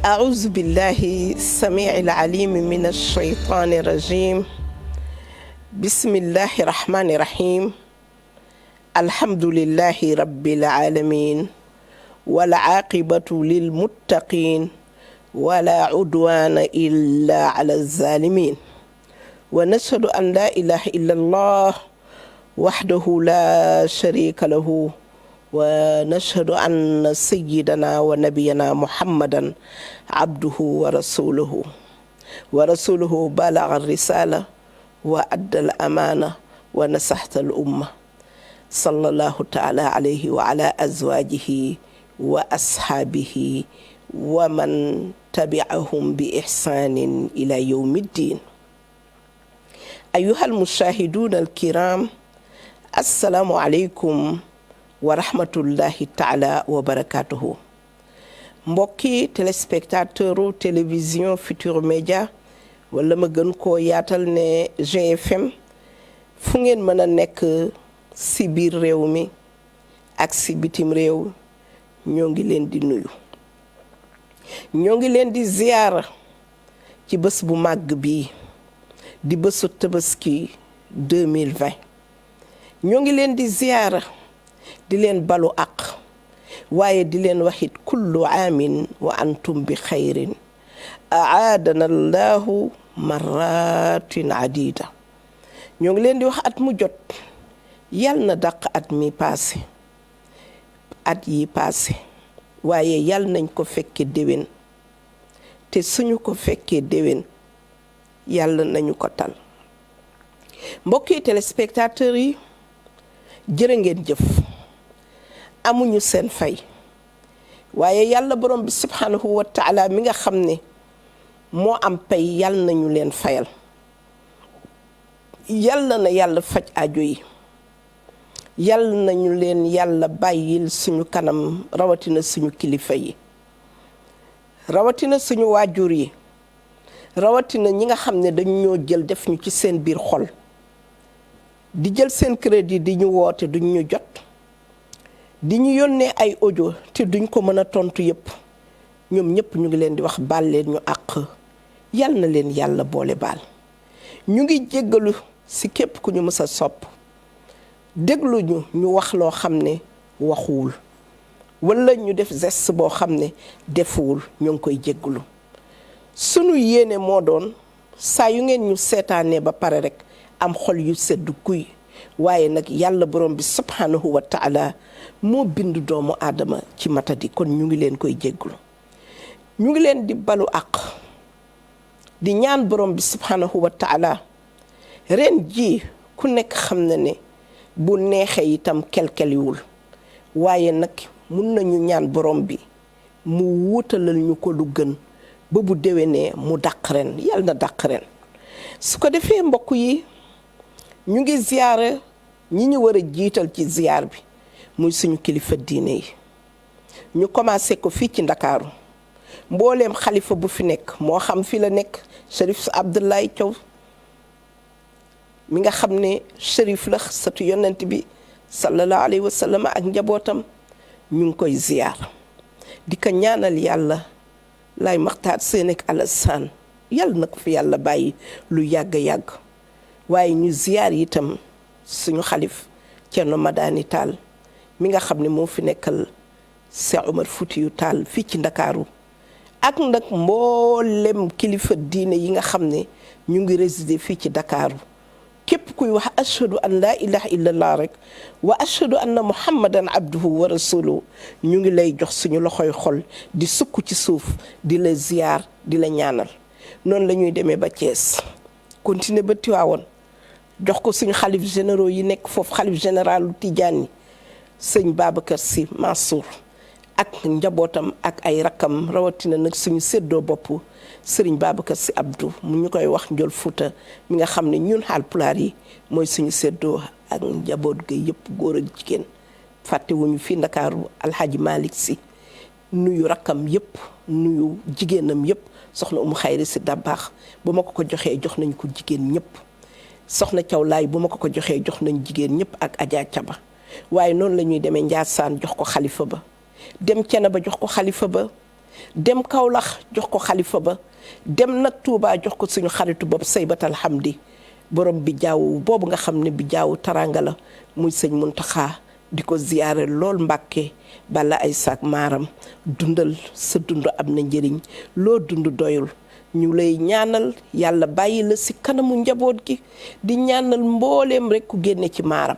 أعوذ بالله السميع العليم من الشيطان الرجيم. بسم الله الرحمن الرحيم. الحمد لله رب العالمين والعاقبة للمتقين ولا عدوان إلا على الظالمين ونشهد أن لا إله إلا الله وحده لا شريك له ونشهد أن سيدنا ونبينا محمدا عبده ورسوله بلغ الرسالة وأدى الأمانة ونصح الأمة صلى الله تعالى عليه وعلى أزواجه وأصحابه ومن تبعهم بإحسان إلى يوم الدين. أيها المشاهدون الكرام، السلام عليكم wa rahmatullahi taala wa barakatuhu. Mbokki téléspectateur télévision Futurs Médias wala ma gën koo yaatal ne GFM fu ngeen mën a nekk si biir réew mi ak si bitim réew ñoo ngi leen di nuyu, ñoo ngi leen di ziyaara ci bés bu màgg bii di bésu Tabaski 2020. ñoo ngi leen di ziyaara di leen balu ak waaye di leen waxit kullu aamin wa antum bi xayrin aadana allahu maratin adida. ñoo ngi leen di wax at mu jot yal na dàq at mi paase, at yi paase, waaye yal nañ ko fekke déwén, te suñu ko fekkee déwén yàlla nañu ko tal. mbokki téléspectateurs yi jërë ngeen jëf, amuñu seen fay, waaye yàlla borom bi subhanahu wa taala mi nga xam ne moo am pay yàlla nañu leen fayal. yàlla na yàlla faj aajo yi, yàlla nañu leen yàlla bàyyil suñu kanam, rawatina suñu kilifa yi, rawatina suñu waajur yi, rawatina ñi nga xam ne dañu ñoo jël def ñu ci seen biir xol, di jël seen crédit di ñu woote duñ ñu jot, di ñu yónnee ay audio te duñ ko mën a tontu yëpp. ñoom ñëpp ñu ngi leen di wax baal leen ñu àq, yal na leen yàlla boole baal. ñu ngi jéggalu si képp ku ñu mës a sopp, déglu ñu wax loo xam ne waxuwul, wala ñu def geste boo xam ne defuwul, ñu ngi koy jéggalu. sunu yéene moo doon saa yu ngeen ñu seetaanee ba pare rek am xol yu sedd guy, waaye nag yàlla borom bi subhanahu wa taala moo bind doomu aadama ci matadi, kon ñu ngi leen koy jégglu. ñu ngi leen di balu àq, di ñaan borom bi subhanahu wa taala ren ji ku nekk xam na ne bu neexee itam kelkeliwul, waaye nag mun nañu ñaan borom bi mu wutalal ñu ko lu gën ba bu déwénee mu dàq ren, yàlla na dàq ren. su ko defee mbokk yi, ñu ngi ziyaara ñi ñu war a jiital ci ziyaar bi muy suñu kilifa diine yi. ñu commencé ko fii ci Ndakaaru, mbooleem xalifa bu fi nekk, moo xam fi la nekk Chérif Abdoulaye Thiaw mi nga xam ne chérif la satu yonent bi sallallahu alayhi wa sallam ak njabootam, ñu ngi koy ziyaar di ko ñaanal yàlla lay maxtaar seen ak Alassane yàlla na ko fi yàlla bàyyi lu yàgg-yàgg. waaye ñu ziyaar itam suñu xalif Thierno Madani Tall mi nga xam ne moo fi nekkal Cheikh Omar Foutiyou Tall fii ci Ndakaaru, ak nag mboolem kilifa diine yi nga xam ne ñu ngi résider fii ci Ndakaaru. képp kuy wax ashhadu an laa ilaha illallah rek wa ashhadu anna muhammadan abduhu wa rasuluhu, ñu ngi lay jox suñu loxoy xol di sukk ci suuf di la ziyaar di la ñaanal. noonu la ñuy demee ba Thiès, continuer ba Tivaouane, jox ko suñu xalif généraux yi nekk foofu, xalif généralu Tidiane yi sëñ Babacar Sy Mansour ak njabootam ak ay rakkam, rawatina nag suñu séddoo bopp sëriñ Babacar Sy Abdou mu ñu koy wax Njol Fuuta mi nga xam ne ñun Haalpulaar yi mooy suñu séddoo ak njaboot ga yëpp, góor ak jigéen. fàttewuñu fii Ndakaaru Alhaji Malick Sy, nuyu rakkam yëpp, nuyu jigéenam yëpp, soxna Umu Xayri Sy Dabaax bu ma ko joxee jox nañ ko jigéen ñëpp. soxna Thiaw Laay bu ma ko joxee jox nañ jigéen ñëpp ak Adja Caba. waaye noonu la ñuy demee Njaasaan jox ko xalifa ba, dem Thiénaba jox ko xalifa ba, dem Kaolack jox ko xalifa ba dem nag Touba jox ko suñu xaritu bopp Saybatal Hamdi borom bi jaaw boobu nga xam ne bi jaaw taranga la muy sëñ Muntaxa di ko ziyaare lool Mbàkke bala ay saak maaram dundal sa dund am na njëriñ loo dund doyul ñu lay ñaanal yàlla bàyyi la si kanamu njaboot gi di ñaanal mbooleem rek ku génne ci maaram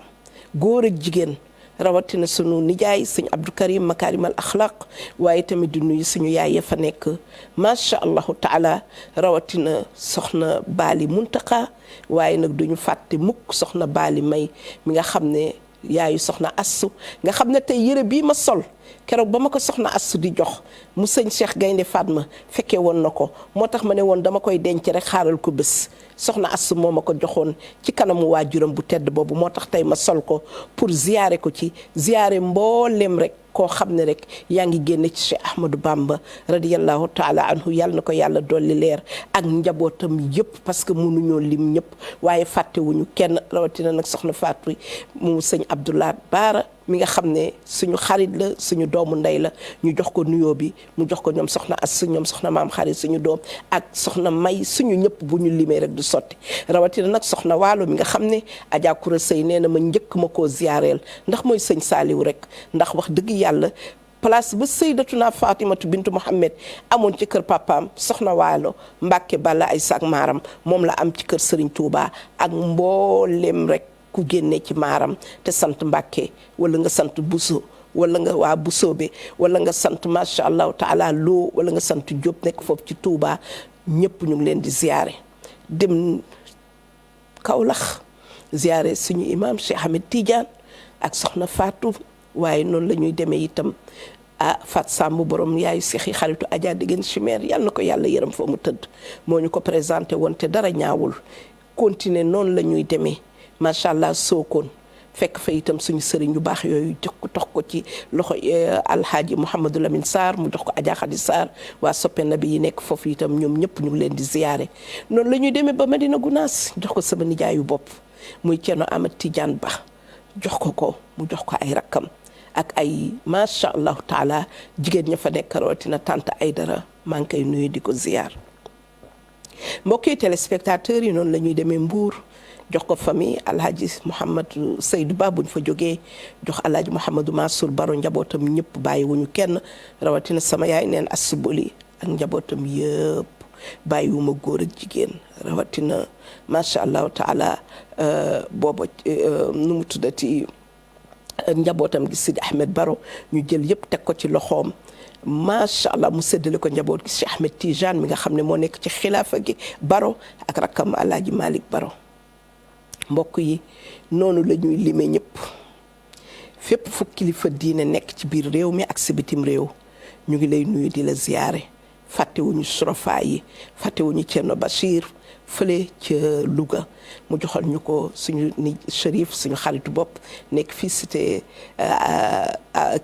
góor ak jigéen rawatina sunu nijaay sëñ Abdou Karim Makarimal Akhlaq waaye tamit di nuyu suñu yaay ya fa nekk macha allahu taala rawatina soxna Baali Muntaka waaye nag duñu fàtte mukk soxna Baali May mi nga xam ne yaayu soxna Assu nga xam ne tey yëre bii ma sol keroog ba ma ko soxna Assu di jox mu sëñ Cheikh Gaynde Fatma fekkee woon na ko moo tax ma ne woon dama koy denc rek xaaral ko bés soxna Assu moo ma ko joxoon ci kanamu waajuram bu tedd boobu moo tax tey ma sol ko pour ziyaare ko ci ziyaare mboolem rek koo xam ne rek yaa ngi génne ci Cheikh Ahmadou Bamba radiyallahu taala anhu yàlla na ko yàlla dolli leer ak njabootam yëpp parce que mënuñoo lim ñëpp waaye fàttewuñu kenn rawatina nag soxna Fatou mu sëñ Abdoulaye Baara mi nga xam ne suñu xarit la suñu doomu ndey la ñu jox ko nuyoo bi mu jox ko ñoom soxna as ñoom soxna maam xarit suñu doom ak soxna may suñu ñëpp bu ñu limee rek du sotti rawatina nag soxna waalo mi nga xam ne Adja Koura Sey nee na ma njëkk ma koo ziyaareel ndax mooy sëñ Saaliw rek ndax wax dëgg yàlla place ba Sayyidatuna Fatimatu bintu Muhammad amoon ci kër papaam soxna waalo Mbàkke bala ay saak maaram moom la am ci kër Serigne Touba ak mboolem rek ku génne ci maaram te sant Mbàkke wala nga sant Buso wala nga waa Busoobe wala nga sant macha allahu taala loo wala nga sant Diop nekk foofu ci Touba ñëpp ñu ngi leen di ziyaare dem Kaolack ziyaare suñu imam Cheikh Ahmed Tidiane ak soxna Fatou waaye noonu la ñuy demee itam Fat Samb borom yaayu seex yi xaritu Adja Degen Chimère yàlla na ko yàlla yërëm fa mu tëdd moo ñu ko présenté woon te dara ñaawul continuer noonu la ñuy demee macha allah sookoon fekk fa itam suñu sëriñ yu baax yooyu jox ko tox ko ci loxo alhaaji Mouhamadou Lamine Sarr mu jox ko Adja Khady Sarr waa soppe na bi yi nekk foofu itam ñoom ñëpp ñu ngi leen di ziyaare noonu la ñuy demee ba Medina Gounass jox ko sama nijaayu bopp muy Ceerno Ahmad Tidiane Ba jox ko mu jox ko ay rakkam ak ay macha allahu taala jigéen ña fa nekk rawatina tante Aydara maa ngi koy nuyu di ko ziyaar mbokki téléspectateurs yi noonu la ñuy demee Mbour jox ko famille alhaji Mouhamadou Seydou Ba buñ fa jógee jox alhaji Mouhamadou Mansour Baro njabootam ñëpp bàyyiwuñu kenn rawatina sama yaay neen Asubuli ak njabootam yëpp bàyyiwuma góor ak jigéen rawatina macha allahu taala booba nu mu tuddati njabootam gi Sidi Ahmed Baro ñu jël yëpp teg ko ci loxoom macha allah mu séddale ko njaboot gi Cheikh Ahmed Tijane mi nga xam ne moo nekk ci xilaafa gi Baro ak rakkam alhaji Malick Baro mbokk yi noonu la ñuy limee ñëpp fépp fu kilifa diine nekk ci biir réew mi ak si bitim réew ñu ngi lay nuyu di la ziyaare fàttewuñu sorofa yi fàttewuñu Thierno Bachir fële ca Louga mu joxal ñu ko suñu ni Chérif suñu xaritu bopp nekk fii cité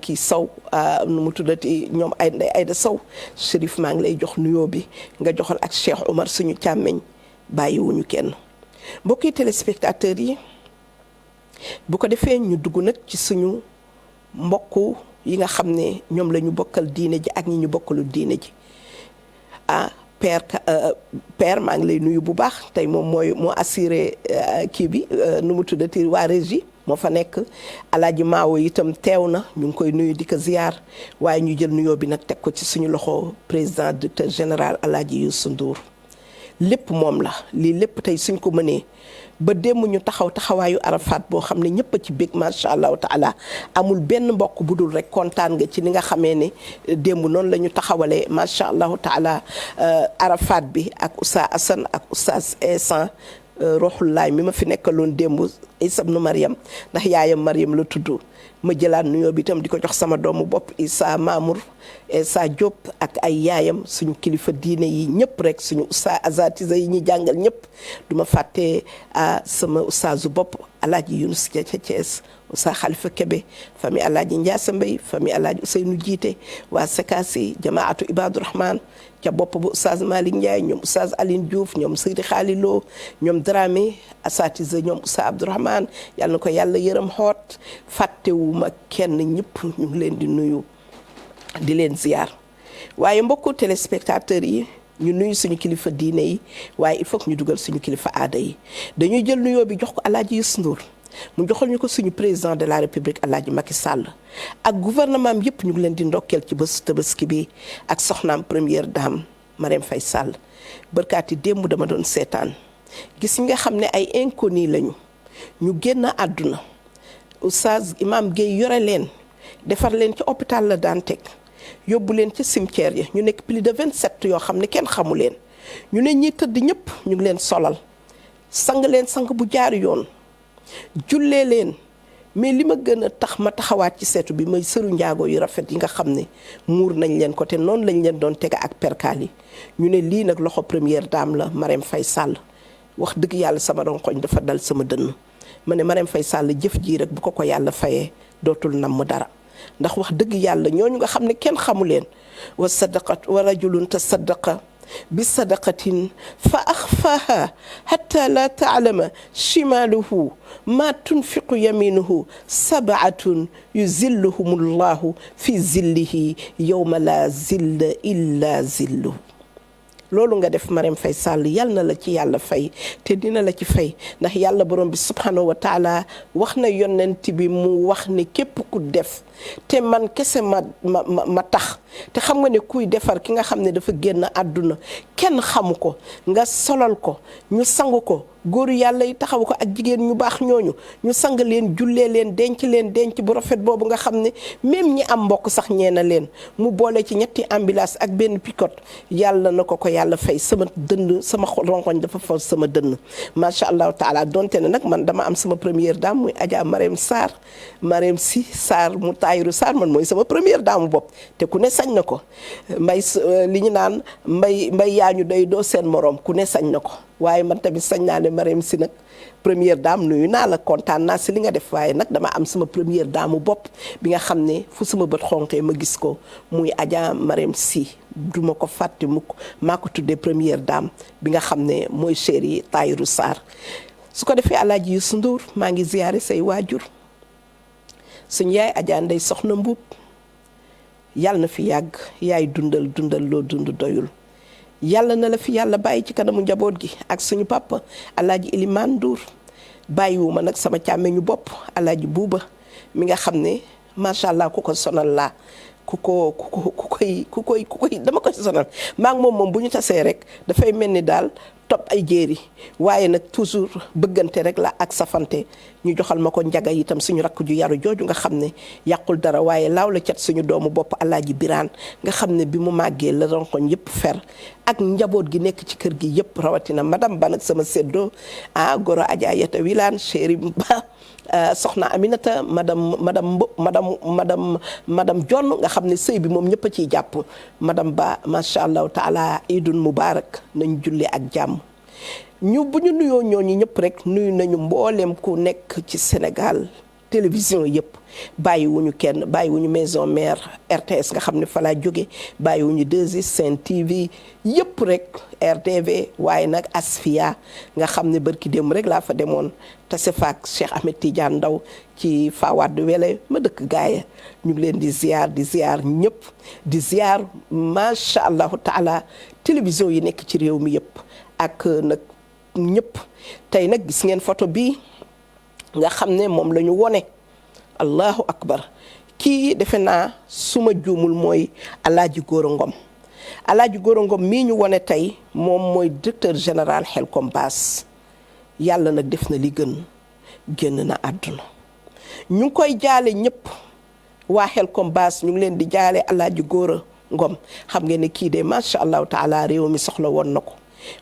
kii Sow nu mu tuddati ñoom Ayda Sow Chérif maa ngi lay jox nuyoo bi nga joxal ak Cheikh Omar suñu càmmeñ bàyyiwuñu kenn mbokki téléspectateurs yi bu ko defee ñu dugg nag ci suñu mbokk yi nga xam ne ñoom la ñu bokkal diine ji ak ñi ñu bokkalul diine ji père maa ngi lay nuyu bu baax tey moom moo assuré kii bi nu mu tuddati waa régie moo fa nekk alaaji Maawo itam teew na ñu ngi koy nuyu di ko ziyaar waaye ñu jël nuyoo bi nag teg ko ci suñu loxo président directeur général alaaji Youssou Ndour lépp moom la lii lépp tey suñ ko mënee ba démb ñu taxawaayu Arafat boo xam ne ñëpp a ci bég macha allahu taala amul benn mbokk bu dul rek kontaan nga ci ni nga xamee ne démb noonu la ñu taxawalee macha allahu taala Arafat bi ak Oustaz Assane ak Oustaz Ehsan Roxullaay mi ma fi nekkaloon démb Isa ibnu Mariam ndax yaayam Mariam la tudd ma jëlaat nuyoo bi itam di ko jox sama doomu bopp Issa Mamour Issa Diop ak ay yaayam suñu kilifa diine yi ñëpp rek suñu Oustaz azatisa yi ñuy jàngal ñëpp du ma fàtte sama Oustaazu bopp alaaji Yunus ca Thiès Oustaz Khalifa Kebe famille alaaji Ndiassa Mbaye famille alaaji Ousseynou Jiite waa Sekasi jamaatu Ibadu Rahman ca bopp bu Oustaz Malick Ndiaye ñoom Oustaz Aline Diouf ñoom Seydi Khalilo ñoom Dramé asatisa ñoom Oustaz Abdourahmane yàlla na ko yàlla yërëm xoot fàttewuma kenn ñëpp ñu ngi leen di nuyu di leen ziyaar waaye mbokku téléspectateurs yi ñu nuyu suñu kilifa diine yi waaye il faut que ñu dugal suñu kilifa aada yi dañuy jël nuyoo bi jox ko Alaaji Youssou Ndour mu joxal ñu ko suñu président de la république Alaaji Macky Sall ak gouvernement am yëpp ñu ngi leen di ndokkeel ci bés tabaski bi ak soxnaam première dame Marème Faye Sall barkaati démb dama doon seetaan gis nga xam ne ay inconnus lañu ñu génn àdduna oustaz imam Gueye yore leen defar leen ci hôpital La Dantec yóbbu leen ci cimetière ya ñu nekk plus de 27 yoo xam ne kenn xamu leen ñu ne ñi tëdd ñëpp ñu ngi leen solal sang leen sang bu jaar yoon jullee leen mais li ma gën a tax ma taxawaat ci seetu bi mooy sëru njaago yu rafet yi nga xam ne muur nañ leen ko te noonu lañ leen doon tega ak perkaal yi ñu ne lii nag loxo première dame la Marème Faye Sall wax dëgg yàlla sama ronkoñ dafa dal sama dënn ma ne Marème Faye Sall jëf jii rek bu ko yàlla fayee dootul namm dara ndax wax dëgg yàlla ñooñu nga xam ne kenn xamu leen wa sadaqat wa rajulun tasaddaqa bi sadaqatin fa axfaaha hatta la taalama shimaluhu ma tunfiqu yaminuhu sabaatun yuzilluhum llahu fi zillihi yowma la zilla illa zilluhu loolu nga def Marème Faye Sall yal na la ci yàlla fay te dina la ci fay ndax yàlla borom bi subhanahu wa taala wax na yonent bi mu wax ne képp ku def te man kese ma tax te xam nga ne kuy defar ki nga xam ne dafa génn àdduna kenn xamu ko nga solal ko ñu sangu ko góoru yàlla yi taxaw ko ak jigéen ñu baax ñooñu ñu sang leen jullee leen denc bu rafet boobu nga xam ne même ñi am mbokk sax ñeena leen mu boole ci ñetti ambulance ak benn pick-up yàlla na ko yàlla fay sama dënn sama ronkoñ dafa fa sama dënn macha allahu taala donte ne nag man dama am sama première dame muy Adja Marème Sy Sarr mu Tayiru Sarr man mooy sama première dame bopp te ku ne sañ na ko li ñu naan mbay yaa ñu doy doo seen morom ku ne sañ na ko waaye man tamit sañ naa ne Marème Sy nag première dame nuyu naa la kontaan naa si li nga def waaye nag dama am sama première dame bopp bi nga xam ne fu sama bët xonkee ma gis ko muy Adja Marème Sy du ma ko fàtte mukk maa ko tuddee première dame bi nga xam ne mooy chéri Tahirou Sarr su ko defee Alaaji Youssou Ndour maa ngi ziyaare say waajur suñu yaay Adja Ndeye Soxna Mbuub yàlla na fi yàgg yaay dundal loo dund doyul yàlla na la fi yàlla bàyyi ci kanamu njaboot gi ak suñu papa Alaaji Elimane Ndour bàyyiwuma nag sama càmmeñu bopp Alaaji Buuba mi nga xam ne macha allah ku ko sonal laa ku koy dama koy sonal maa ngi moom bu ñu tasee rek dafay mel ni daal topp ay jéeri waaye nag toujours bëggante rek la ak safante ñu joxal ma ko njaga itam suñu rakk ju yaru jooju nga xam ne yàqul dara waaye laaw la cat suñu doomu bopp Alaaji Biraan nga xam ne bi mu màggee la ronkoñ yëpp fer ak njaboot gi nekk ci kër gi yëpp rawatina madame ba nag sama séddoo goro Adja Yata Wilane chéri ba soxna Aminata madame Jonn nga xam ne sëy bi moom ñëpp a ciy jàpp madame Ba macha allahu taala idun mubarak nañ julli ak jàmm bu ñu nuyoo ñooñu ñëpp rek nuyu nañu mbooleem ku nekk ci Sénégal télévision yëpp bàyyiwuñu kenn bàyyiwuñu maison mère RTS nga xam ne fa laa jóge bàyyiwuñu 2S Sen TV yëpp rek RTV waaye nag Asfia nga xam ne barki démb rek laa fa demoon tase faak Cheikh Ahmed Tidiane Ndaw ci Fawad Wele ma dëkk gaaya ñu ngi leen di ziar ñëpp di ziar macha allahu taala télévision yi nekk ci réew mi yëpp ak nag ñëpp tey nag gis ngeen photo bi nga xam ne moom la ñu wone allahu akbar kii defe naa suma juumul mooy Alaaji Gora Ngom Alaaji Gora Ngom mii ñu wone tey moom mooy directeur général Xelcom Baas yàlla nag def na li gën génn na àdduna ñu ngi koy jaale ñëpp waa Xelcom Baas ñu ngi leen di jaale Alaaji Gora Ngom xam ngeen ne kii de macha allahu taala réew mi soxla woon na ko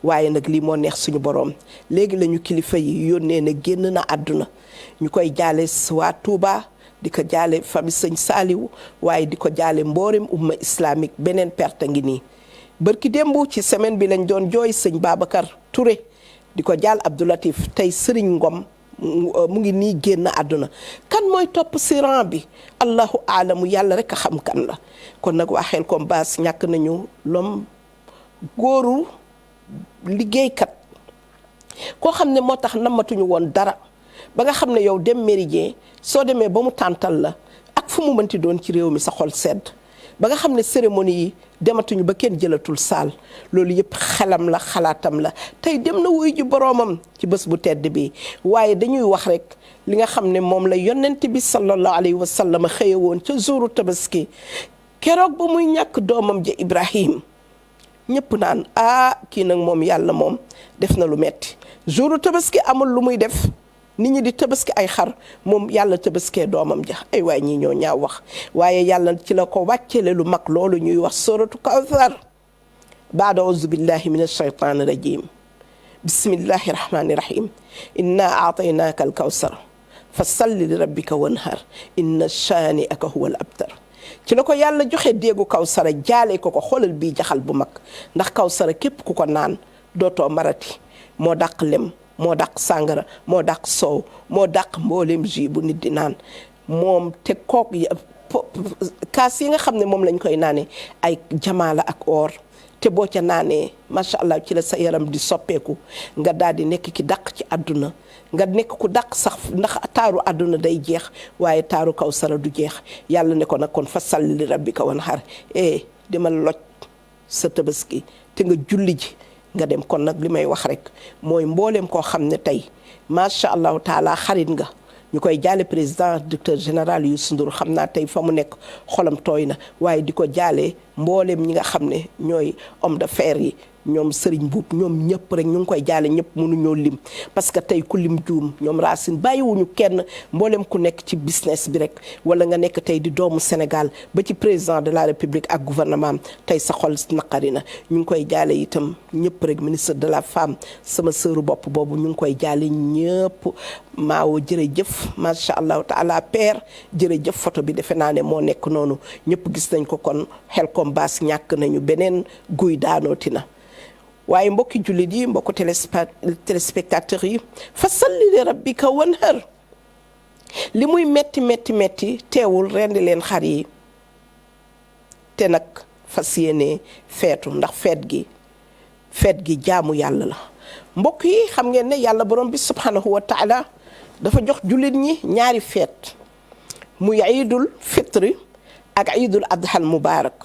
waaye nag lii moo neex suñu borom léegi la ñu kilifa yi yónnee na génn na àdduna ñu koy jaale waa Touba di ko jaale famille sëñ Saaliwu waaye di ko jaale mboolem umma islamique beneen perte ngi nii bërki démb ci semaine bi lañ doon jooy sëñ Babacar Touré di ko jaal Abdoulatif tey Sëriñ Ngom mu ngi nii génn àdduna kan mooy topp si rang bi allahu aalamu yàlla rek a xam kan la kon nag waa Xelcom Baas ñàkk nañu lom góoru liggéeykat koo xam ne moo tax namatuñu woon dara ba nga xam ne yow dem méridien soo demee ba mu tàntal la ak fu mu mënti doon ci réew mi sa xol sedd ba nga xam ne cérémonie yi dematuñu ba kenn jëlatul saal loolu yëpp xelam la xalaatam la tey dem na wuy ji boroomam ci bés bu tedd bi waaye dañuy wax rek li nga xam ne moom la yonent bi sallallahu alayhi wa sallam xëye woon ca jouru tabaski keroog ba muy ñàkk doomam ja Ibrahim ñëpp naan kii nag moom yàlla moom def na lu metti jouru tabaski amul lu muy def nit ñi di tabaski ay xar moom yàlla tabaskee doomam ja ay waay ñii ñoo ñaaw wax waaye yàlla ci la ko wàccele lu mag loolu ñuy wax suratu kawsar baada auzu billahi min alshaytani rajim bismillahi rahmani rahim inna aataynaaka alkawsar fa salli li rabbika wanhar inna shaani'aka huwa al abtar ci la ko yàlla joxe déegu kawsara jaale ko xoolal bii jaxal bu mag ndax kawsara képp ku ko naan dootoo marati moo dàq lem moo dàq sàngara moo dàq soow moo dàq mboolem jus bu nit di naan moom te kook kaas yi nga xam ne moom lañ koy naane ay jamaa la ak or te boo ca naanee macha allah ci la sa yaram di soppeeku nga daal di nekk ki dàq ci àdduna nga nekk ku dàq sax ndax taaru àdduna day jeex waaye taaru kawsara du jeex yàlla ne ko nag kon fa salli li rabbika wanhar dama loj sa tabaski te nga julli ji nga dem kon nag li may wax rek mooy mbooleem koo xam ne tey macha allahu taala xarit nga ñu koy jaale président directeur général Youssou Ndour xam naa tey fa mu nekk xolam tooy na waaye di ko jaale mbooleem ñi nga xam ne ñooy homme d'affaires yi ñoom Serigne Boub ñoom ñëpp rek ñu ngi koy jaale ñëpp mënuñoo lim parce que tey ku lim juum ñoom Racine bàyyiwuñu kenn mboolem ku nekk ci business bi rek wala nga nekk tey di doomu Sénégal ba ci président de la République ak gouvernement tey sa xol naqari na ñu ngi koy jaale itam ñëpp rek ministre de la femme sama sœuru bopp boobu ñu ngi koy jaale ñëpp maawo jërëjëf macha allahu taala père jërëjëf photo bi defe naa ne moo nekk noonu ñëpp gis nañ ko kon xel kom baas ñàkk nañu beneen guy daanooti na waaye mbokki jullit yi mbokku téléspectateurs yi fa salli li rabbika wanhar li muy metti metti metti teewul rendi leen xar yi te nag fas yéene feetu ndax feet gi jaamu yàlla la mbokk yi xam ngeen ne yàlla borom bi subhanahu wa taala dafa jox jullit ñi ñaari feet muy iidul fitri ak iidul adhal mubarak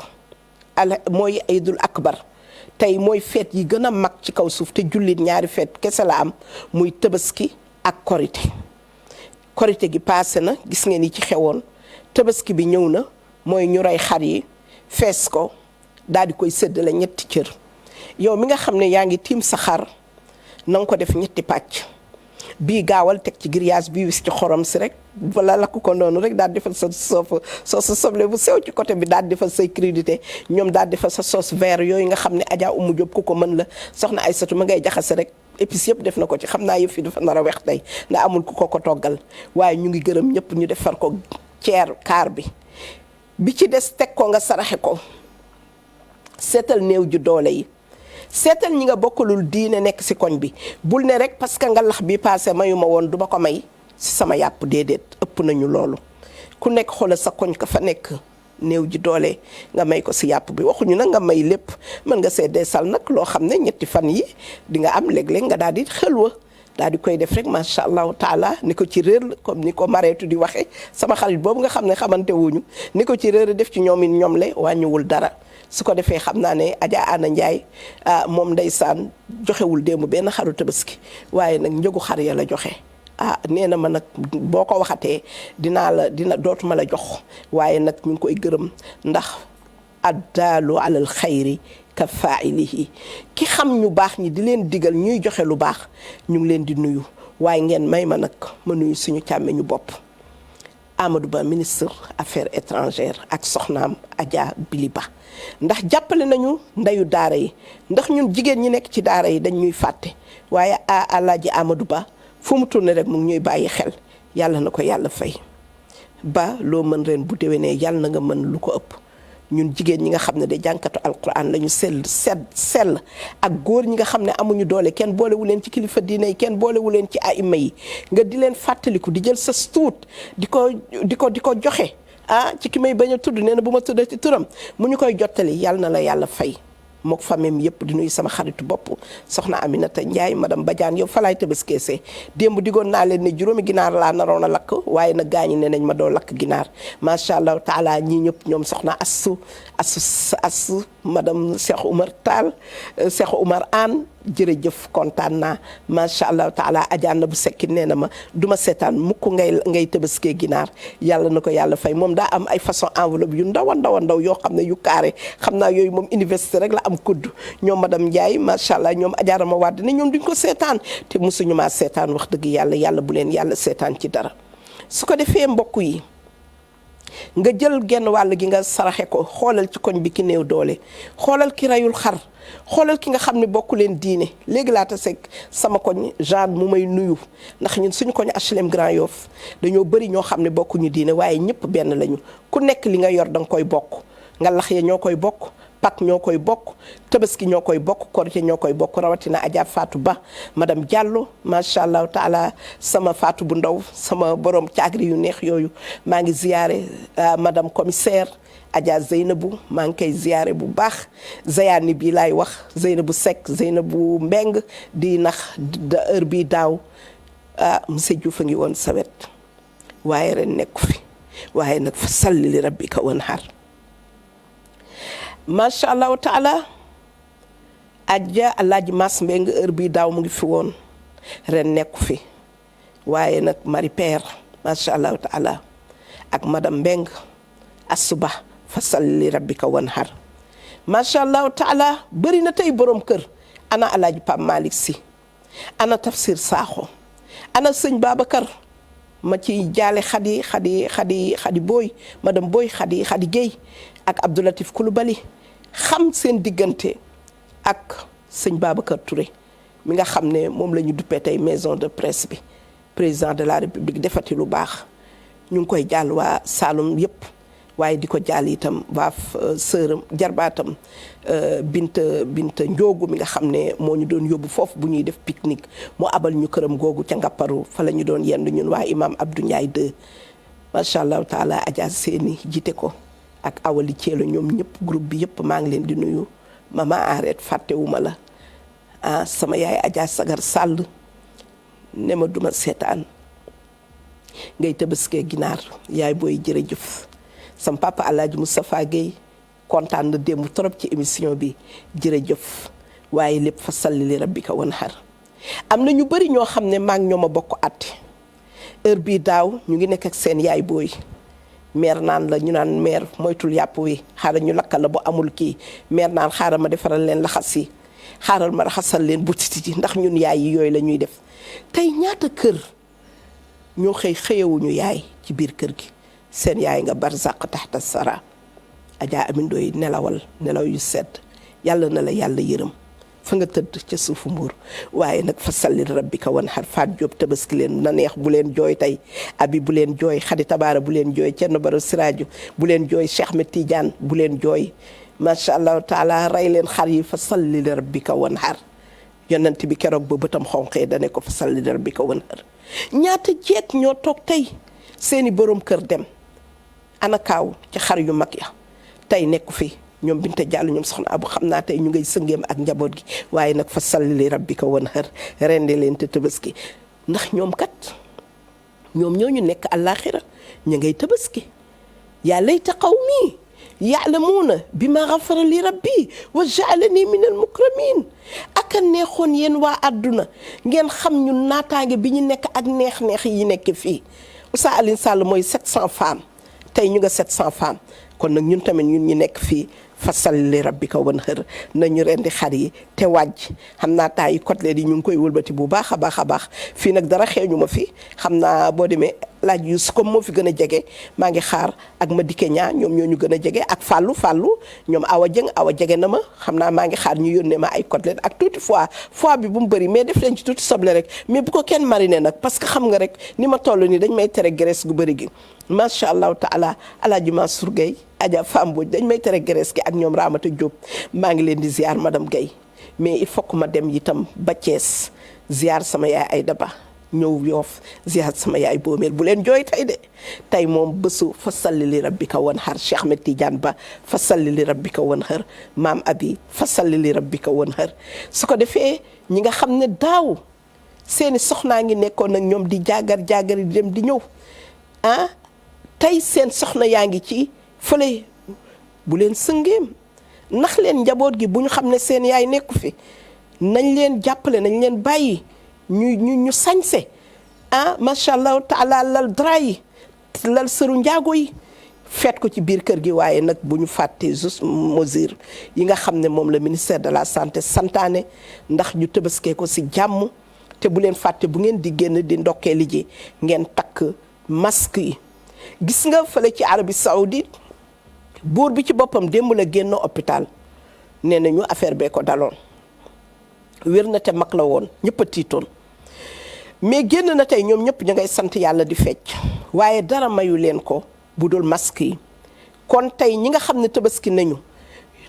mooy iidul akbar tey mooy feet yi gën a mag ci kaw suuf te jullit ñaari feet kese la am muy tabaski ak korite gi paase na gis ngeen yi ci xewoon tabaski bi ñëw na mooy ñu rey xar yi fees ko daal di koy séddale ñetti cër yow mi nga xam ne yaa ngi tiim sa xar na nga ko def ñetti pàcc bii gaawal teg ci grillage bii wis ci xorom si rek wala lakk ko noonu rek daal defal sa sauce soble bu sew ci côté bi daal defal say crudité ñoom daal defal sa sauce vert yooyu nga xam ne Adja Oumou Diop ku ko mën la soxna Aïssatou ma ngay jaxase rek épices yëpp def na ko ci xam naa yëf yi dafa nar a weex tey ndax amul ku ko toggal waaye ñu ngi gërëm ñëpp ñu defar ko kaar bi ci des teg ko nga saraxe ko seetal néew ju doole yi seetal ñi nga bokkalul diine nekk ci koñ bi bul ne rek parce que nga lax bi passé mayuma woon du ma ko may ci sama yàpp déedéet ëpp nañu loolu ku nekk xoolal sa koñ ka fa nekk néew ji doole nga may ko ci yàpp bi waxuñu nag nga may lépp mën nga seddee sal nag loo xam ne ñetti fan yi di nga am léeg-léeg nga daal di xelwa daal di koy def rek macha allahu taala ni ko ci réer comme ni ko mareetu di waxe sama xarit boobu nga xam ne xamante wuñu ni ko ci réer def ci ñoom le wàññiwul dara su ko defee xam naa ne Adja Ana Ndiaye moom ndeysaan joxewul démb benn xaru tabaski waaye nag njëgu xar ya la joxe nee na ma nag boo ko waxatee dina dootuma la jox waaye nag ñu ngi koy gërëm ndax addaalu alal xayri ka faa'ilihi ki xam ñu baax ñi di leen digal ñuy joxe lu baax ñu ngi leen di nuyu waaye ngeen may ma nag ma nuyu suñu càmmeñu bopp Amadou Ba ministre affaires étrangères ak soxnaam Adja Bili Ba ndax jàppale nañu ndeyu daara yi ndax ñun jigéen ñi nekk ci daara yi dañ ñuy fàtte waaye Alaaji Amadou Ba fu mu tourné rek mu ngi ñuy bàyyi xel yàlla na ko yàlla fay ba loo mën ren bu déwénee yàlla na nga mën lu ko ëpp ñun jigéen ñi nga xam ne de jànkatu alquran la ñu sell ak góor ñi nga xam ne amuñu doole kenn boolewu leen ci kilifa diine yi kenn boolewu leen ci aima yi nga di leen fàttaliku di jël sa stuut di ko joxe ci ki may bañ a tudd nee na bu ma tuddee ci turam mu ñu koy jottali yàlla na la yàlla fay mook famem yëpp di nuyu sama xaritu bopp soxna Aminata Ndiaye madame Badiane yow fa laay tëbaskeesee démb digoon naa leen ne juróomi ginaar laa naroon a lakk waaye nag gaañi ne nañ ma doo lakk ginaar macha allah taala ñii ñëpp ñoom soxna assu madame Cheikh Oumar Tall Cheikh Oumar Anne jërëjëf kontaan naa macha allah taala ajaana bu sekki nee na ma duma seetaan mukk ngay tëbaskee ginaar yàlla na ko yàlla fay moom daa am ay façon enveloppe yu ndaw a ndaw a ndaw yoo xam ne yu carré xam naa yooyu moom université rek la am kudd ñoom madame Ndiaye macha allah ñoom ajaarama wàdd ne ñoom duñ ko seetaan te mosuñu maa seetaan wax dëgg yàlla bu leen yàlla seetaan ci dara su ko defee mbokk yi nga jël genn wàll gi nga saraxe ko xoolal ci koñ bi ki néew doole xoolal ki rayul xar xoolal ki nga xam ne bokku leen diine léegi laa tase sama koñ Jeanne mu may nuyu ndax ñun suñu koñ HLM Grand Yoff dañoo bëri ñoo xam ne bokkuñu diine waaye ñëpp benn lañu ku nekk li nga yor da nga koy bokk nga lax ya ñoo koy bokk Pâques ñoo koy bokk Tabaski ñoo koy bokk Korité ñoo koy bokk rawatina Adja Fatou Ba madame Diallo macha allah taala sama Fatou bu ndaw sama borom caagri yu neex yooyu maa ngi ziyaare madame commissaire Adja Zeynabou maa ngi koy ziyaare bu baax Zeyani bii laay wax Zeynabou Seck Zeynabou Mbeng di nax heure bii daaw monsieur Diouf a ngi woon sa wet waaye ren nekku fi waaye nag fa salli li rabbika wanhar macha allah taala ajja alaaji mas mbeng heure bii daaw mu ngi fi woon ren nekku fi waaye nag Marie Père macha allah taala ak madame Mbeng asuba fa salli rabbika wanhar macha allah taala bëri na tey borom kër ana alaaji Pam Malick Sy ana Tafsir Sakho ana sëñ Babacar ma ci jaale xadi booy madame booy xadi Guèye ak Abdoulatif Coulibaly xam seen diggante ak sëñ Babacar Touré mi nga xam ne moom la ñu duppee tey maison de presse bi président de la république defati lu baax ñu ngi koy jàll waa Saloum yëpp waaye di ko jàll itam waa sëram jarbaatam Binta Njoogu mi nga xam ne moo ñu doon yóbbu foofu bu ñuy def pique-nique mu abal ñu këram googu ca Ngapparu fa la ñu doon yendu ñun waa imam Abdou Ndiaye 2 macha allah taala Adja Séni jiite ko ak awali ceelo ñoom ñëpp groupe bi yëpp maa ngi leen di nuyu mama arrête fàttewuma la sama yaay Adja Sagar Sall ne ma duma seetaan ngay tëbaskee ginaar yaay booy jërëjëf sam papa Alaaji Moustapha Guèye kontaan na démb trop ci émission bi jërëjëf waaye lépp fa salli li rabbika wanhar am na ñu bëri ñoo xam ne maa ngi ñoom a bokk at heure bii daaw ñu ngi nekk ak seen yaay booy meer naan la ñu naan meer moytul yàpp wi xaaral ñu lakkal la bu amul kii meer naan xaaral ma defaral leen laxas yi xaaral ma raxasal leen butiti ji ndax ñun yaay yi yooyu la ñuy def tey ñaata kër ñoo xëyewuñu yaay ci biir kër gi seen yaay nga barzaq taxta sara Adja Amindooy nelawal nelaw yu sedd yàlla na la yàlla yërëm fa nga tëdd ca suufu mbuur waaye nag fa salli rabbika wanhar Faat Jóob tabaski leen na neex bu leen jooy tey abi bu leen jooy Xadi Tabaara bu leen jooy Cerno Baro Siraaju bu leen jooy Cheikh Ahmed Tidiane bu leen jooy macha allah taala rey leen xar yi fa salli rabbika wanhar yonent bi keroog ba bëtam xonqee dane ko fa salli rabbika wanhar ñaata jeeg ñoo toog tey seeni borom kër dem ana kaaw ci xar yu mag ya tey nekku fi ñoom Binta Diallo ñoom soxna Abu xam naa tey ñu ngay sëngeem ak njaboot gi waaye nag fa salli rabbika wanhar rende leen te tabaski ndax ñoom kat ñoom ñooñu nekk àllaaxira ñu ngay tabaski yaa layta qawmi yaalamuuna bi ma xafara li rabbi wa jaalani min al mukramin aka neexoon yéen waa àdduna ngeen xam ñun naataange bi ñu nekk ak neex-neex yi nekk fii Oustaz Alioune Sall mooy 700 femmes tey ñu nga 700 femmes kon nag ñun tamit ñun ñu nekk fii fa salli rabbika wanhar nañu rendi xar yi te wàjj xam naa temps yi côtelette yi ñu ngi koy wëlbati bu baax a baax fii nag dara xeeñu ma fi xam naa boo demee laaj yu comme moo fi gën a jege maa ngi xaar ak ma dikke ñaa ñoom ñoo ñu gën a jege ak fàllu ñoom awa jege na ma xam naa maa ngi xaar ñu yónnee ma ay côtelette ak tuuti foie bi bu mu bëri mais def leen ci tuuti soble rek mais bu ko kenn mariné nag parce que xam nga rek ni ma toll nii dañ may tere graisse gu bëri gi macha allahu taala Alaaji Mansour Guèye Adja Fambooj dañ may tere graisse gi ak ñoom Ramata Diop maa ngi leen di ziar madame Guèye mais il faut que ma dem itam ba Thiès ziar sama yaay Aïda Ba ñëw Yoof ziyaar sama yaay boomeel bu leen jooy tey de tey moom bésu fa salli li rabbika wanhar Cheikh Ahmed Tidiane Ba fa salli li rabbika wanhar maam Abi fa salli li rabbika wanhar su ko defee ñi nga xam ne daaw seeni soxnaa ngi nekkoon ak ñoom di jaagar di dem di ñëw tey seen soxna yaa ngi ci fële bu leen sëngeem nax leen njaboot gi bu ñu xam ne seen yaay nekku fi nañ leen jàppale nañ leen bàyyi ñu sañse macha allah taala lal dra yi lal sëru njaago yi feet ko ci biir kër gi waaye nag bu ñu fàttee juste mesure yi nga xam ne moom la ministère de la santé santaane ndax ñu tëbaskee ko si jàmm te bu leen fàtte bu ngeen di génn di ndokkee ji ngeen takk masque yi gis nga fële ci Arabie Saoudite buur bi ci boppam démb la génn hôpital nee nañu affaire bee ko daloon wér na te mag la woon ñëpp a tiitoon mais génn na tey ñoom ñëpp ñu ngay sant yàlla di fecc waaye dara mayu leen ko bu dul masque yi kon tey ñi nga xam ne tabaski nañu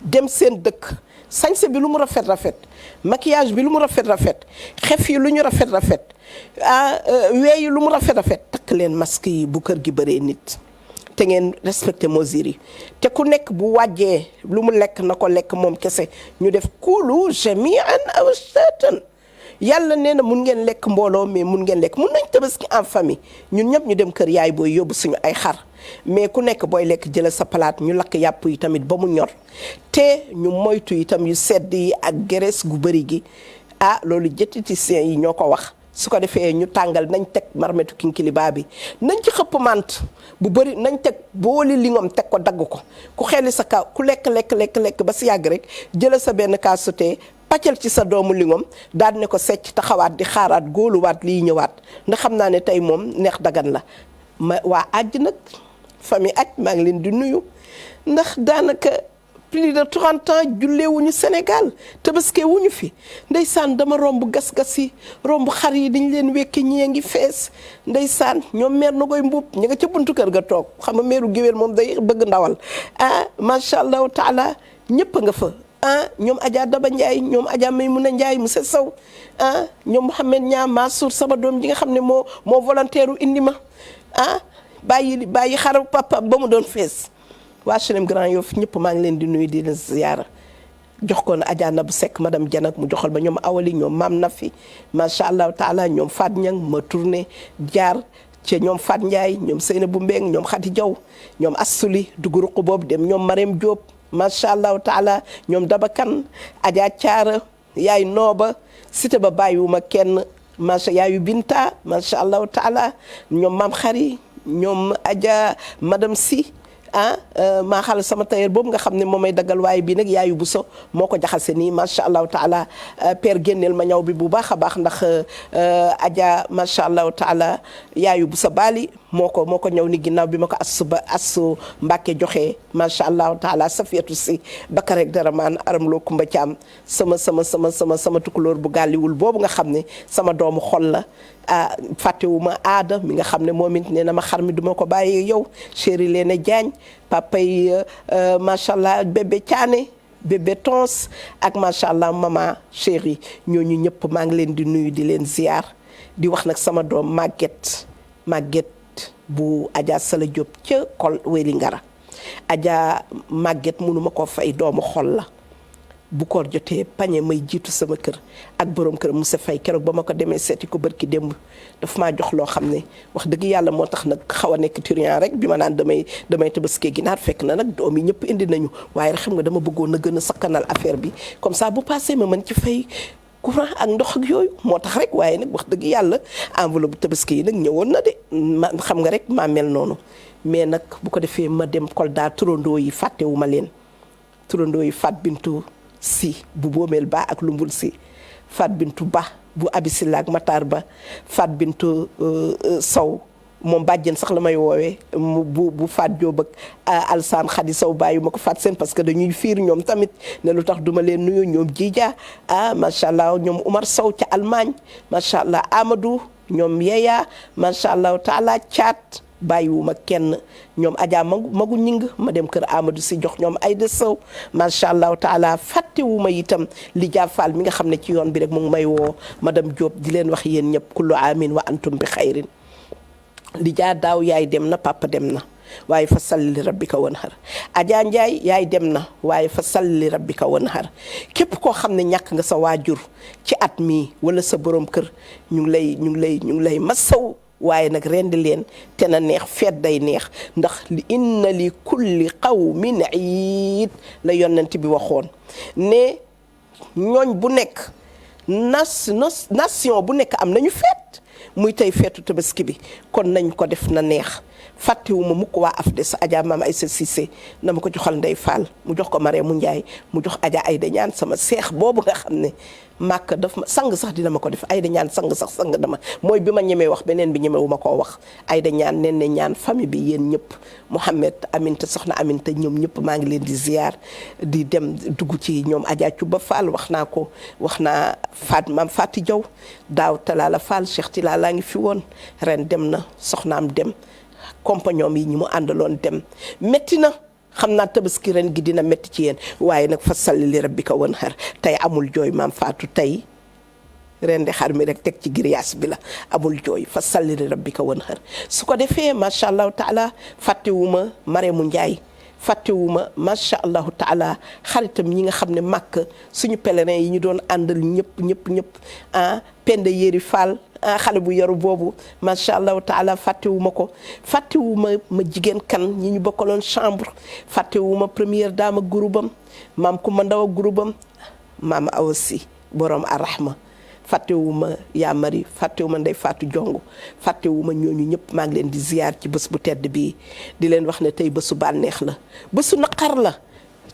dem seen dëkk sañse bi lu mu rafet rafet maquillage bi lu mu rafet rafet xef yi lu ñu rafet rafet weey yi lu mu rafet rafet takk leen masque yi bu kër gi bëree nit te ngeen respecté mesures yi te ku nekk bu wàjjee lu mu lekk na ko lekk moom kese ñu def kulu jami'an aw shatan yàlla nee na mun ngeen lekk mbooloo mais mun ngeen lekk mun nañ tabaski en famille ñun ñëpp ñu dem kër yaay booy yóbbu suñu ay xar mais ku nekk booy lekk jëlal sa palaat ñu lakk yàpp yi tamit ba mu ñor te ñu moytu itam yu sedd yi ak gerees gu bëri gi loolu diététiciens yi ñoo ko wax su ko defee ñu tàngal nañ teg marmetu kinkiliba bi nañ ci xëpp mant bu bëri nañ teg booli lingom teg ko dagg ko ku xeli sa kaw ku lekk ba si yàgg rek jëlal sa benn kaas sotee paccal ci sa doomu lingom daal ne ko secc taxawaat di xaaraat góoluwaat lii ñëwaat ndax xam naa ne tey moom neex dagan la waa àjj nag famille aj maa ngi leen di nuyu ndax daanaka plus de 30 ans jullee wuñu Sénégal tabaski wuñu fi ndeysaan dama romb gas-gas yi romb xar yi dañ leen wekki ñi ngi fees ndeysaan ñoom meer na koy mbuub ñi nga ca buntu kër ga toog xam nga meeru géwél moom day bëgg ndawal macha allahu taala ñëpp nga fa ñoom Adja Daba Ndiaye ñoom Adja Maymouna Ndiaye monsieur Sow ñoom Mouhamed Niang Mansour sama doom ji nga xam ne moo volontaire indi ma bàyyi xaru papa ba mu doon fees waa HLM Grand Yoff ñëpp maa ngi leen di nuyu di leen ziyaara jox ko na Adja Nabou Seck madame Dianak mu joxal ba ñoom awali ñoom maam Nafi macha allahu taala ñoom Fat Ñang ma tourné jaar ci ñoom Fat Ndiaye ñoom Seynabou Mbeng ñoom Khady Diaw ñoom Assuli dugg ruq boobu dem ñoom Marème Diop macha allahu taala ñoom Dabakan Adja Thiara yaay Nooba cité ba bàyyiwuma kenn macha yaayu Binta macha allahu taala ñoom maam Xari ñoom Adja madame Si maa xal sama tailleur boobu nga xam ne moom may daggal waaye bii nag yaayu Bousso moo ko jaxase nii macha allahu taala père génneel ma ñaw bi bu baax a baax ndax Adja macha allahu taala yaayu Bousso Bali moo ko ñëw ni ginnaaw bi ma ko assu Mbàkke joxe macha allahu taala Safiyatu Si Bakar rek dara maan aram loo Kumba Caam sama tukulóor bu gàlliwul boobu nga xam ne sama doomu xol la fàttewuma aada mi nga xam ne moom it nee na ma xar mi duma ko bàyyee yow chéri Léné Diagne papa yi macha allah bébé Thiané bébé Tons ak macha allah maman chéri ñooñu ñëpp maa ngi leen di nuyu di leen ziar di wax nag sama doom Maguette bu Adja Sala Diop ca kol Wéli Ngara Adja Maguette mënuma ko fay doomu xol la bu koor jotee pañe may jiitu sama kër ak borom kër Moussa Faye keroog ba ma ko demee seeti ko barki démb daf maa jox loo xam ne wax dëgg yàlla moo tax nag xaw a nekk turian rek bi ma naan damay tabaskee ginaar fekk na nag doom yi ñëpp indi nañu waaye rek xam nga dama bëggoon na gën a sakkanal affaire bi comme ça bu passé ma mën ci fay courant ak ndox ak yooyu moo tax rek waaye nag wax dëgg yàlla enveloppe tabaski yi nag ñëwoon na de ma xam nga rek maa mel noonu mais nag bu ko defee ma dem Kolda turandoo yi fàttewu ma leen turandoo yi Fat Bintu Si bu boomeel ba ak lumbul si Fat Bintu Ba bu Abisila ak Matar Ba Fat Bintu Sow moom bàjjen sax la may woowee bu Fat Diop ak Alsaan Khady Sow bàyyi ma ko Fat seen parce que dañuy fiir ñoom tamit ne lu tax duma leen nuyu ñoom Jija macha allah ñoom Umar Sow ca Allemagne macha allah Amadou ñoom Yeya macha allah taala Thiat bàyyiwuma kenn ñoom Adja magu ñing ma dem kër Amadou si jox ñoom Aïda Sow macha allahu taala fàttewuma itam li jaafaal mi nga xam ne ci yoon bi rek mu ngi may woo madame Diop di leen wax yéen ñëpp kullu amin wa antum bi xayrin li jaa daaw yaay dem na papa dem na waaye fa salli li rabbika wanhar Adja Ndiaye yaay dem na waaye fa salli li rabbika wanhar képp koo xam ne ñàkk nga sa waajur ci at mii wala sa borom kër ñu ngi lay masaw waaye nag rendi leen te na neex feet day neex ndax li inna li kulli qawmin iid la yonent bi waxoon ne ñooñ bu nekk nation bu nekk am nañu feet muy tey feetu tabaski bi kon nañ ko def na neex fàttewuma mukk waa AFDES Adja Maam Aïssa Cissé na ma ko joxal Ndey Fall mu jox ko Marème mu Njaay mu jox Adja Aïda Ñaan sama seex boobu nga xam ne màkk daf ma sang sax dina ma ko def Aïda Ñaan sang dama mooy bi ma ñemee wax beneen bi ñemewu ma koo wax Aïda Ñaan nen ne ñaan famille bi yéen ñëpp Mouhamed Aminta soxna Aminta ñoom ñëpp maa ngi leen di ziar di dem dugg ci ñoom Adja Cuba Fall wax naa Maam Fati Jaw daaw Talaala Fall Cheikh Tila laa ngi fi woon ren dem na soxnaam dem compagnon yi ñi mu àndaloon dem métti na xam naa tabaski ren gi dina métti ci yéen waaye nag fa salli li rabbika wanhar tey amul jooy maam Faatu tey ren di xar mi rek teg ci grillage bi la amul jooy fa salli li rabbika wanhar su ko defee macha allahu taala fàttewuma Maremu Njaay fàttewuma macha allahu taala xaritam ñi nga xam ne màkk suñu pèlerin yi ñu doon àndal ñëpp Penda Yéri Fall xale bu yaru boobu macha allahu taala fàttewuma ko fàttewuma ma jigéen kan ñi ñu bokkaloon chambre fàttewuma première dame groupam maam Kumba Ndaw groupam maam Awa Si borom arrahma fàttewuma yaa mari fàttewuma Ndey Faatu Jongu fàttewuma ñooñu ñëpp maa ngi leen di ziyaar ci bés bu tedd bii di leen wax ne tey bésu bànneex la bésu naqar la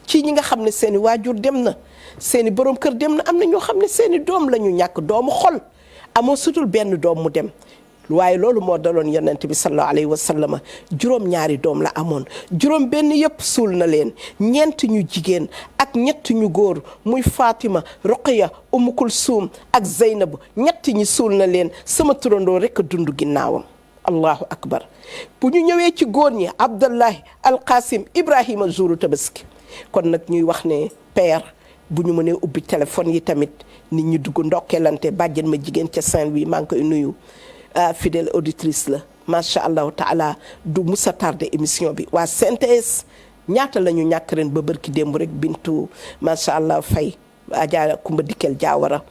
ci ñi nga xam ne seeni waajur dem na seeni borom kër dem na am na ñoo xam ne seeni doom la ñu ñàkk doomu xol amoo sutul benn doom mu dem waaye loolu moo daloon yonent bi sallallahu alayhi wa sallam juróom-ñaari doom la amoon juróom benn yëpp suul na leen ñeent ñu jigéen ak ñett ñu góor muy Fatima Ruqaya Umm Kulsum ak Zeynab ñett ñi suul na leen sama turandoo rek a dund ginnaawam allahu akbar bu ñu ñëwee ci góor ñi Abdallahi Alqasim Ibrahima jouru tabaski kon nag ñuy wax ne père bu ñu mënee ubbi téléphone yi tamit nit ñi dugg ndokkeelante bàjjen ma jigéen ca Saint-Louis maa ngi koy nuyu fidèle auditrice la macha allahu taala du musa tardé émission bi waa synthèse ñaata la ñu ñàkk ren ba bërki démb rek bintu macha allah fay Adja Kumba Dikkel Jaawara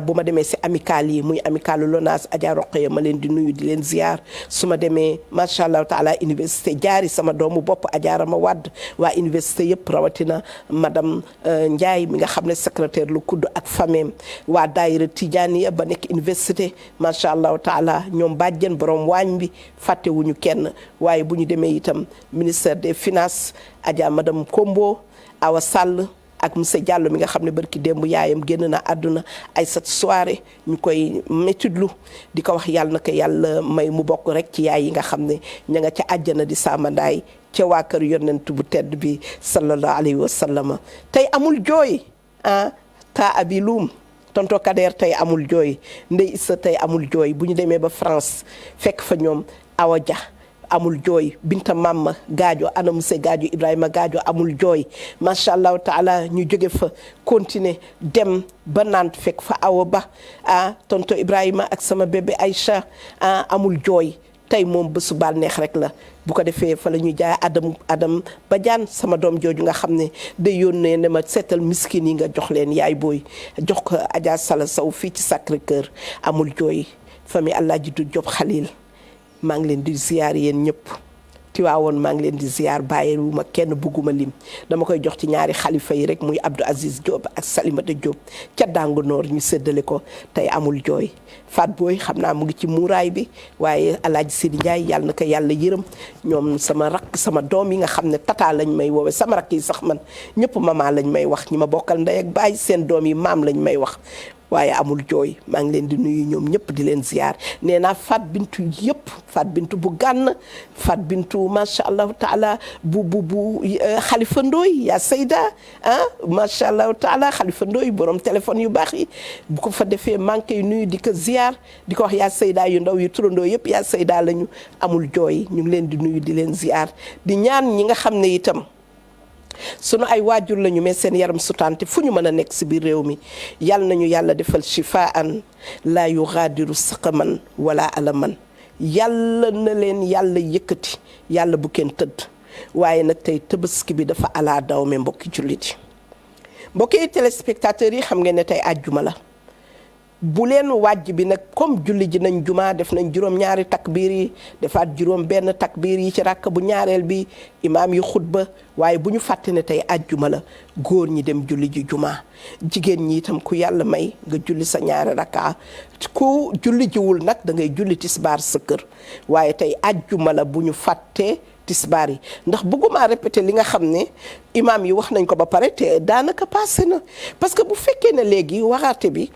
bu ma demee si amical yi muy amicalu Lonaas Adja Roqaya ma leen di nuyu di leen ziar su ma demee macha allah taala université jaari sama doomu bopp Adja Rama Wadd waa université yëpp rawatina madame Ndiaye mi nga xam ne secrétaire lu kudd ak fameem waa daayira Tijaaniya ba nekk université macha allah taala ñoom bàjjen borom waañ bi fàttewuñu kenn waaye bu ñu demee itam ministère des finances Adja madame Kombo Awa Sall ak monsieur Diallo mi nga xam ne barki démb yaayam génn na àdduna ay sat soirée ñu koy métudlu di ko wax yàlla na ko yàlla may mu bokk rek ci yaay yi nga xam ne ña nga ca àjjana di saamandaay ca waa kër yonent bu tedd bi sallallahu alayhi wa sallam tey amul jooy ta abi luum tonto Kader tey amul jooy Ndey Issa tey amul jooy bu ñu demee ba France fekk fa ñoom Awa Dia amul jooy Binta Mamma Gaajo ana monsieur Gaajo Ibrahima Gaajo amul jooy macha allah taala ñu jóge fa continuer dem ba Nantes fekk fa Awa Ba tonto Ibrahima ak sama bébé Aïcha amul jooy tey moom bésu bànneex rek la bu ko defee fa la ñuy jaay Adam Badiane sama doom jooju nga xam ne day yónnee ne ma seetal miskin yi nga jox leen yaay booy jox ko Adja Sala Sow fii ci Sacré-Cœur amul jooy famille Alaaji du Diop Khalil maa ngi leen di ziar yéen ñëpp Tiwaawoon maa ngi leen di ziar bàyyiwuma kenn bugguma lim dama koy jox ci ñaari xalifa yi rek muy Abdou Aziz Diop ak Salimata Diop ca Dangu Noor ñu séddale ko tey amul jooy Fat Boy xam naa mu ngi ci muuraay bi waaye Alaaji Sidi Ndiaye yàlla na ko yàlla yërëm ñoom sama rakk sama doom yi nga xam ne tata lañ may woowe sama rakk yi sax man ñëpp mama lañ may wax ñi ma bokkal ndey ak baay seen doom yi maam lañ may wax waaye amul jooy. maa ngi leen di nuyu ñoom ñëpp di leen ziar nee naa Fat Bintu yëpp Fat Bintu bu gànn Fat Bintu macha allahu taala bu Xalifa Ndooy yaa Seyda macha allahu taala Xalifa Ndooy borom téléphone yu baax yi bu ko fa defee maa ngi koy nuyu di ko ziar di ko wax yaa Seyda yu ndaw yu turandoo yëpp yaa Seyda lañu amul jooy ñu ngi leen di nuyu di leen ziar di ñaan ñi nga xam ne itam sunu ay waajur lañu mais seen yaram sutante fu ñu mën a nekk si biir réew mi yal nañu yàlla defal shifaan laa yugaadiru saqaman wala alaman yàlla na leen yàlla yëkkati yàlla bu kenn tëdd waaye nag tey Tabaski bi dafa alaa dawme mbokki jullit yi mbokki téléspectateurs yi xam ngeen ne tey àjjuma la bu leen wàjj bi nag comme julli ji nañ juma def nañ juróom-ñaari takbiir yi defaat juróom benn takbiir yi ci rakk bu ñaareel bi imaam yi xutba waaye bu ñu fàtte ne tey àjjuma la góor ñi dem julli ji juma jigéen ñi itam ku yàlla may nga julli sa ñaari rakka ku julli jiwul nag da ngay julli tisbaar sa kër waaye tey àjjuma la bu ñu fàtte tisbaar yi ndax bëgguma répéter li nga xam ne imaam yi wax nañ ko ba pare te daanaka passé na parce que bu fekkee ne léegi waxaate bi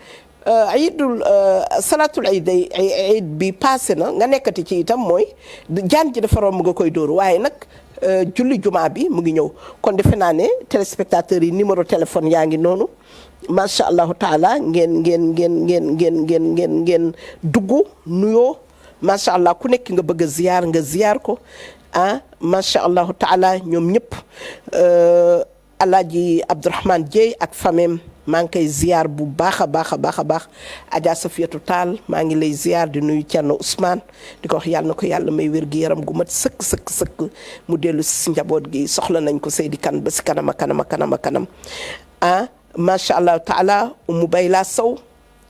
salatul iid bi passé na nga nekkati ci itam mooy jaan ji dafa romb nga koy dóor waaye nag julli jumaa bi mu ngi ñëw kon defe naa ne téléspectateurs yi numéro téléphone yaa ngi noonu macha allahu taala ngeen dugg nuyoo macha allah ku nekk nga bëgg a ziyaar ko macha allahu taala ñoom ñëpp alaaji Abdourahmane Dieye ak famem maa ngi koy ziar bu baax a baax a baax a baax Adja Safiatou Tall maa ngi lay ziar di nuyu Thierno Ousmane di ko wax yàlla na ko yàlla may wér gi yaram gu mat sëkk mu dellu si njaboot gi soxla nañ ko Seydi Kane ba si kanam macha allah taala Umu Bayla Sow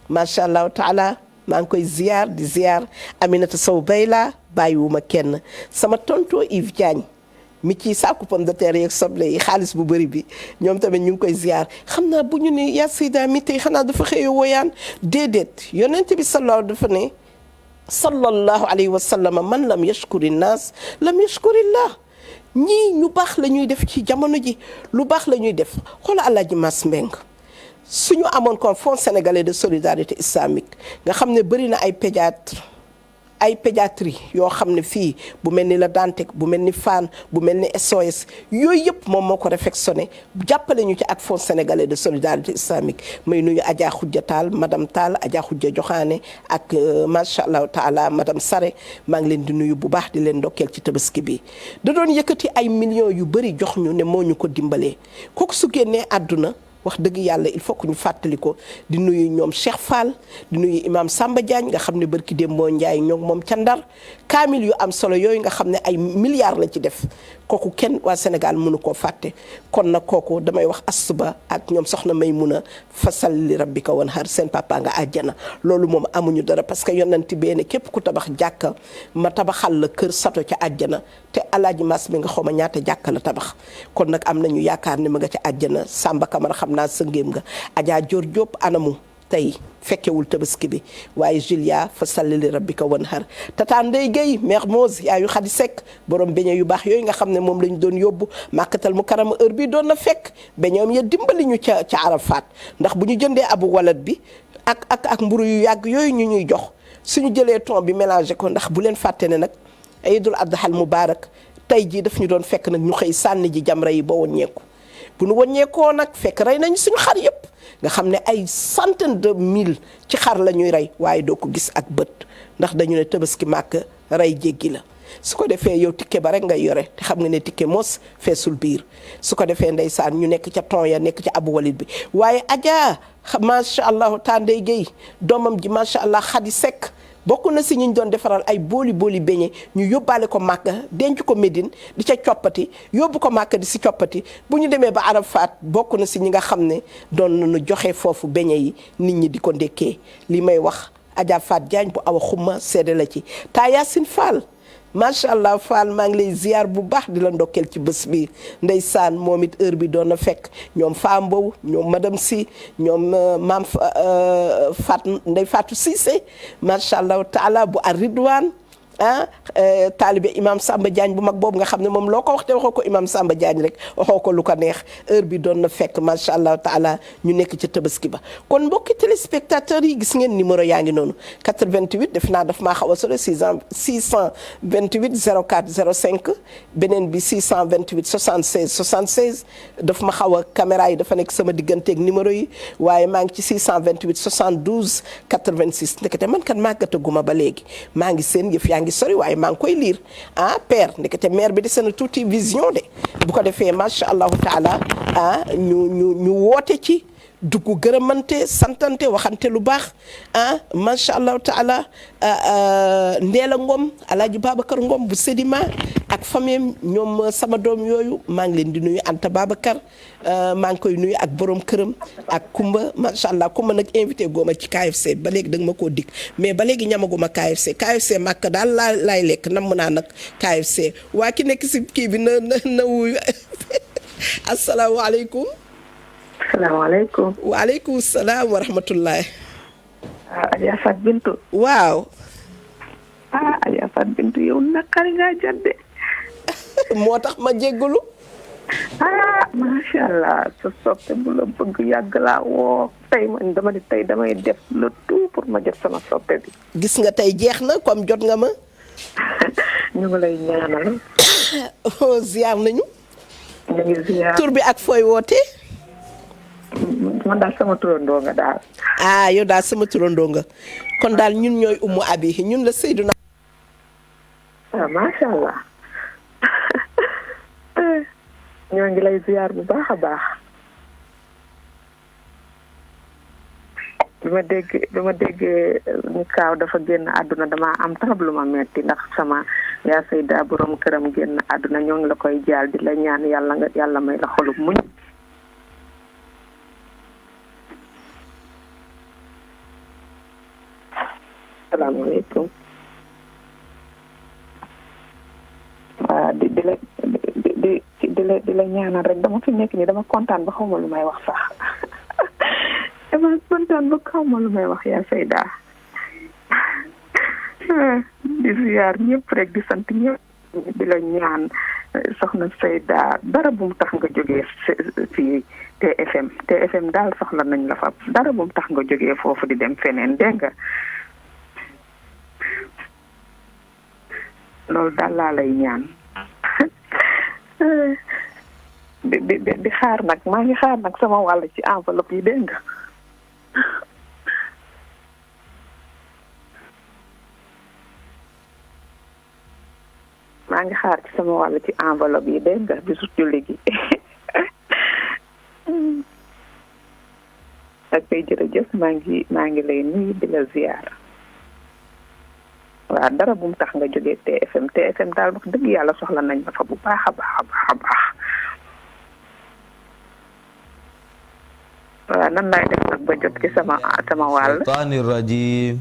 macha allah taala maa ngi koy ziar di ziar Aminata Sow Bayla bàyyiwuma kenn sama tonto Yves Diagne mi ci saaku pomme de terre yeeg soble yi xaalis bu bëri bi ñoom tamit ñu ngi koy ziar xam naa bu ñu ne yaa Seyda mi tey xanaa dafa xëyee woyaan déedéet yonent bi dafa ne sallallahu alayhi wa sallam man lam yashkuri naas lam yashkurillah ñii ñu baax la ñuy def ci jamono ji lu baax la ñuy def xoola Alaaji Mass Mbeng suñu amoon kon fonds sénégalais de solidarité islamique nga xam ne bëri na ay pédiatrie yoo xam ne fii bu mel ni la Dantec bu mel ni Fann bu mel ni SOS yooyu yëpp moom moo ko réfectionné jàppale ñu ci ak fonds sénégalais de solidarité islamique may nuyu Adja Khoudia Tall madame Tall Adja Khoudia Joxaane ak macha allah taala madame Sare maa ngi leen di nuyu bu baax di leen ndokkeel ci tabaski bi da doon yëkkati ay millions yu bëri jox ñu ne moo ñu ko dimbalee kooku su génnee àdduna wax dëgg yàlla il faut que ñu fàttali ko di nuyu ñoom Cheikh Fall di nuyu imam Samba Diagne nga xam ne barki dem moo Njaay ñoom moom ca Ndar kaamil yu am solo yooyu nga xam ne ay milliards la ci def kooku kenn waa Sénégal mënu koo fàtte kon nag kooku damay wax asuba ak ñoom soxna Maymuna fasal li rabbika wanhar seen papa nga àjjana loolu moom amuñu dara parce que yonanti bee ne képp ku tabax jàkka ma tabaxal la kër sato ca àjjana te Alaaji Mass mi nga xawma ñaata jàkka la tabax kon nag am nañu yaakaar ne ma nga ca àjjana Samba Camara xam naa sëngéem nga Adja Dior Diop anamu tey fekkewul tabaski bi waaye Julia fa salli li rabbika wanhar tata Ndey Gueye Mermoz yaayu Xadi Sekk borom beñe yu baax yooyu nga xam ne moom lañ doon yóbbu Màkkatal Mukarrama heure bi doon na fekk beñoom ya dimbali ñu ca Arafat ndax bu ñu jëndee abu walad bi ak mburu yu yàgg yooyu ñu ñuy jox suñu jëlee ton bi mélangé ko ndax bu leen fàtte ne nag Eidul Adha al Mubarak tey jii daf ñu doon fekk nag ñu xëy sànni ji jamra yi ba woññeeku bu nu woññeekoo nag fekk rey nañu suñu xar yëpp nga xam ne ay centaine de mille ci xar la ñuy rey waaye doo ko gis ak bët ndax dañu ne tabaski màkk rey jéggi la su ko defee yow tikke ba rek ngay yore te xam nga ne tikke mos feesul biir su ko defee ndeysaan ñu nekk ca ton ya nekk ca abu walid bi waaye Adja macha allah Tandey Gueye doomam ji macha allah Xadi Sekk bokk na si ñu doon defaral ay booli beñe ñu yóbbaale ko Màkka denc ko Médine di ca coppati yóbbu ko Màkka di si coppati bu ñu demee ba Arafat bokk na si ñi nga xam ne doon nañu joxe foofu beñe yi nit ñi di ko ndekkee li may wax Adja Fat Diagne bu awa xumma seede la ci taa Yacine Fall macha allah Fall maa ngi lay ziar bu baax di la ndokkeel ci bés bi ndeysaan moom it heure bi doon na fekk ñoom Faa Mbow ñoom madame Si ñoom maam Ndey Fatou Cissé macha allah taala bu ar Ridwaan taalibe imam Samba Diagne bu mag boobu nga xam ne moom loo ko wax te waxoo ko imam Samba Diagne rek waxoo ko lu ko neex heure bi doon na fekk macha allah taala ñu nekk ci tabaski ba. kon mbokki téléspectateurs yi gis ngeen numéro yaa ngi noonu 88 def naa daf maa xaw a sore 628 04 05 beneen bi 628 76 76 daf ma xaw a caméra yi dafa nekk sama digganteeg numéro yi waaye maa ngi ci 628 72 86 ndekete man kan màggataguma ba léegi maa ngi seen yëf yaa ngi sori waaye maa ngi koy liir père ndekete mère bi dese na tuuti vision de bu ko defee macha allahu taala ñu woote ci dugg gërëmante santante waxante lu baax macha allahu taala Ndeela Ngom Alaaji Babacar Ngom bu Sedima ak famille ñoom sama doom yooyu maa ngi leen di nuyu Anta Babacar maa ngi koy nuyu ak borom këram ak Kumba macha allah Kumba nag invité gooma ci KFC ba léegi da nga ma koo dig mais ba léegi ñamaguma KFC màkk daal laay lekk nam naa nag KFC waa ki nekk si kii bi na wuyu asalaamaaleykum. salaamaaleykum. waaleykum salaam wa rahmatulah. Adja Fat Bintu. waaw. Adja Fat Bintu yow naqari ngaa jàdde. moo tax ma jéggalu. macha allah sa soppe bu la bëgg yàgg laa woo tey man damay def le tout pour ma jot sama soppe bi. gis nga tey jeex na comme jot nga ma. ñu ngi lay ñaanal. ziar nañu. ñu ngi ziar tur bi ak fooy woote. man daal sama turandoo nga daal. yow daal sama turandoo nga kon daal ñun ñooy Umu Abi ñun la Seydina. macha allah. ñoo ngi lay ziar bu baax a baax. bi ma déggee ni Kaaw dafa génn àdduna dama am trop lu ma metti ndax sama yaa Seyda borom këram génn àdduna ñoo ngi la koy jaal di la ñaan yàlla may la xolub muñ. salaamaaleykum. waaw di la ñaanal rek dama fi nekk nii dama kontaan ba xaw ma lu may wax sax dama kontaan ba xaw ma lu may wax yaa Seyda di ziar ñëpp rek di sant ñëpp di la ñaan soxna Seyda dara bu mu tax nga jógee fii TFM daal soxla nañ la fa dara bu mu tax nga jógee foofu di dem feneen dégg nga loolu daal laa lay ñaan di xaar nag maa ngi xaar nag sama wàll ci enveloppe yi dégg nga maa ngi xaar ci sama wàll ci enveloppe yi dégg nga bisu julli gi ak koy jërëjëf maa ngi lay nuyu di la ziar. waaw dara bu mu tax nga jógee TFM daal wax dëgg yàlla soxla nañ la fa bu baax a baax a baax waaw nan laay def nag ba jot ci sama wàll. shaytaani rajiim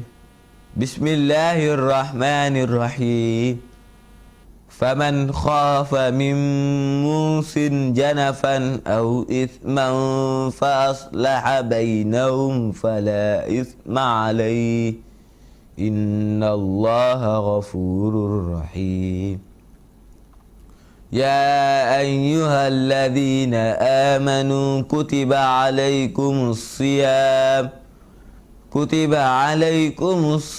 bismillahi rahmaani rahiim faman xaafa min muusin janafan aw ithman fa aslaha baynahum fala ithma alayhi inna allaha ghafurur rahim ya ayyuha alladhina amanu kutiba alaykumus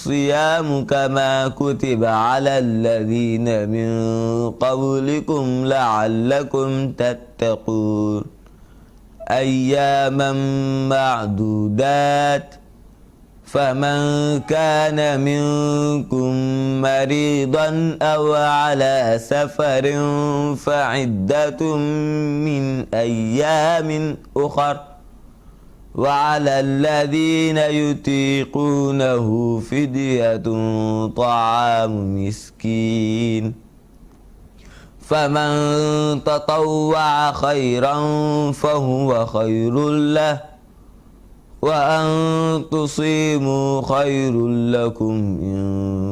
siyam kama kutiba ala alladhina min qablikum la'allakum tattaqun ayyaman ma'dudat فمن كان منكم مريضا أو على سفر فعدة من أيام أخر وعلى الذين يطيقونه فدية طعام مسكين فمن تطوع خيرا فهو خير له وأن تصيموا خير لكم إن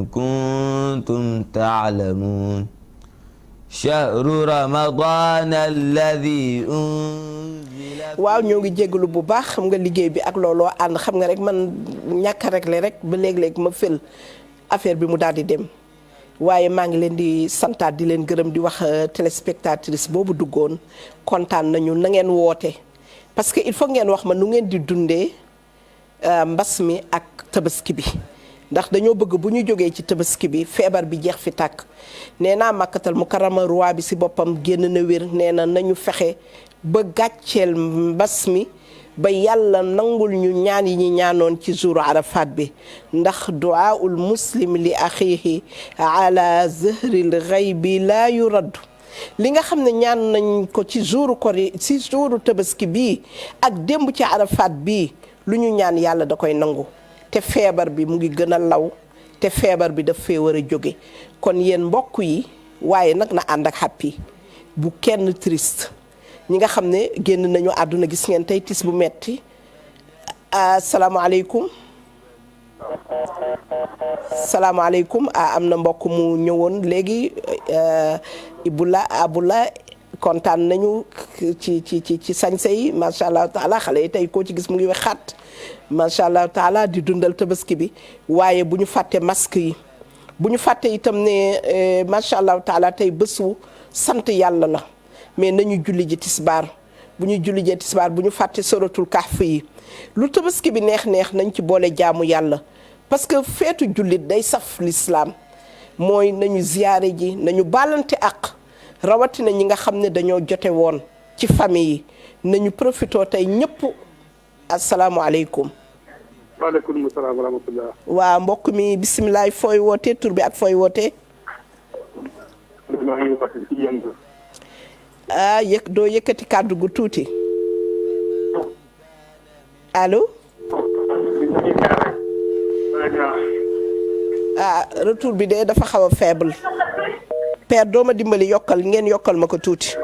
كنتم تعلمون شهر رمضان الذي أنزل waaw ñoo ngi jégalu bu baax xam nga liggéey bi ak looloo ànd xam nga rek man ñàkk a réglé rek ba léeg-léeg ma fël affaire bi mu daal di dem waaye maa ngi leen di santaat di leen gërëm di wax téléspectatrice boobu duggoon kontaan nañu na ngeen woote parce que il faut ngeen wax ma nu ngeen di dundee mbas mi ak tabaski bi ndax dañoo bëgg bu ñu jógee ci tabaski bi feebar bi jeex fi tàkk nee naa Makkatal Mukarrama roi bi si boppam génn na wér nee na nañu fexe ba gàcceel mbas mi ba yàlla nangul ñu ñaan yi ñi ñaanoon ci jour Arafat bi ndax du'aaul muslim li axiihi ala zahril ghaybi laa yuraddu li nga xam ne ñaan nañ ko ci jouru kori ci jouru tabaski bii ak démb ci Arafat bii lu ñu ñaan yàlla da koy nangu te feebar bi mu ngi gën a law te feebar bi daf fee war a jóge kon yéen mbokk yi waaye nag na ànd ak happy bu kenn triste ñi nga xam ne génn nañu àdduna gis ngeen tey tis bu metti asalaamaaleykum salaamaaleykum am na mbokk mu ñëwoon léegi abula kontaan nañu ci sañse yi macha allah taala xale yi tey koo ci gis mu ngi wexaat macha allah taala di dundal tabaski bi waaye bu ñu fàtte masque yi bu ñu fàtte itam ne macha allah taala tey bésu sant yàlla la mais nañu julli ji tisbaar bu ñu julli jee tisbaar bu ñu fàtte suratul kahf yi lu tabaski bi neex nañ ci boole jaamu yàlla parce que feetu jullit day saf l'islam mooy nañu ziyaare ji nañu baalante ak rawatina ñi nga xam ne dañoo jote woon ci famille yi nañu profitoo tey ñëpp asalaamualeykum. waaleykum salaam wa rahmatullah. waa mbokk mi bisimilah fooy wootee tur bi ak fooy wootee. maa ngi wax ci yéen. doo yëkkati kàddu gu tuuti allo. retour bi de dafa xaw a faible. père doo ma dimbali ngeen yokkal ma ko tuuti.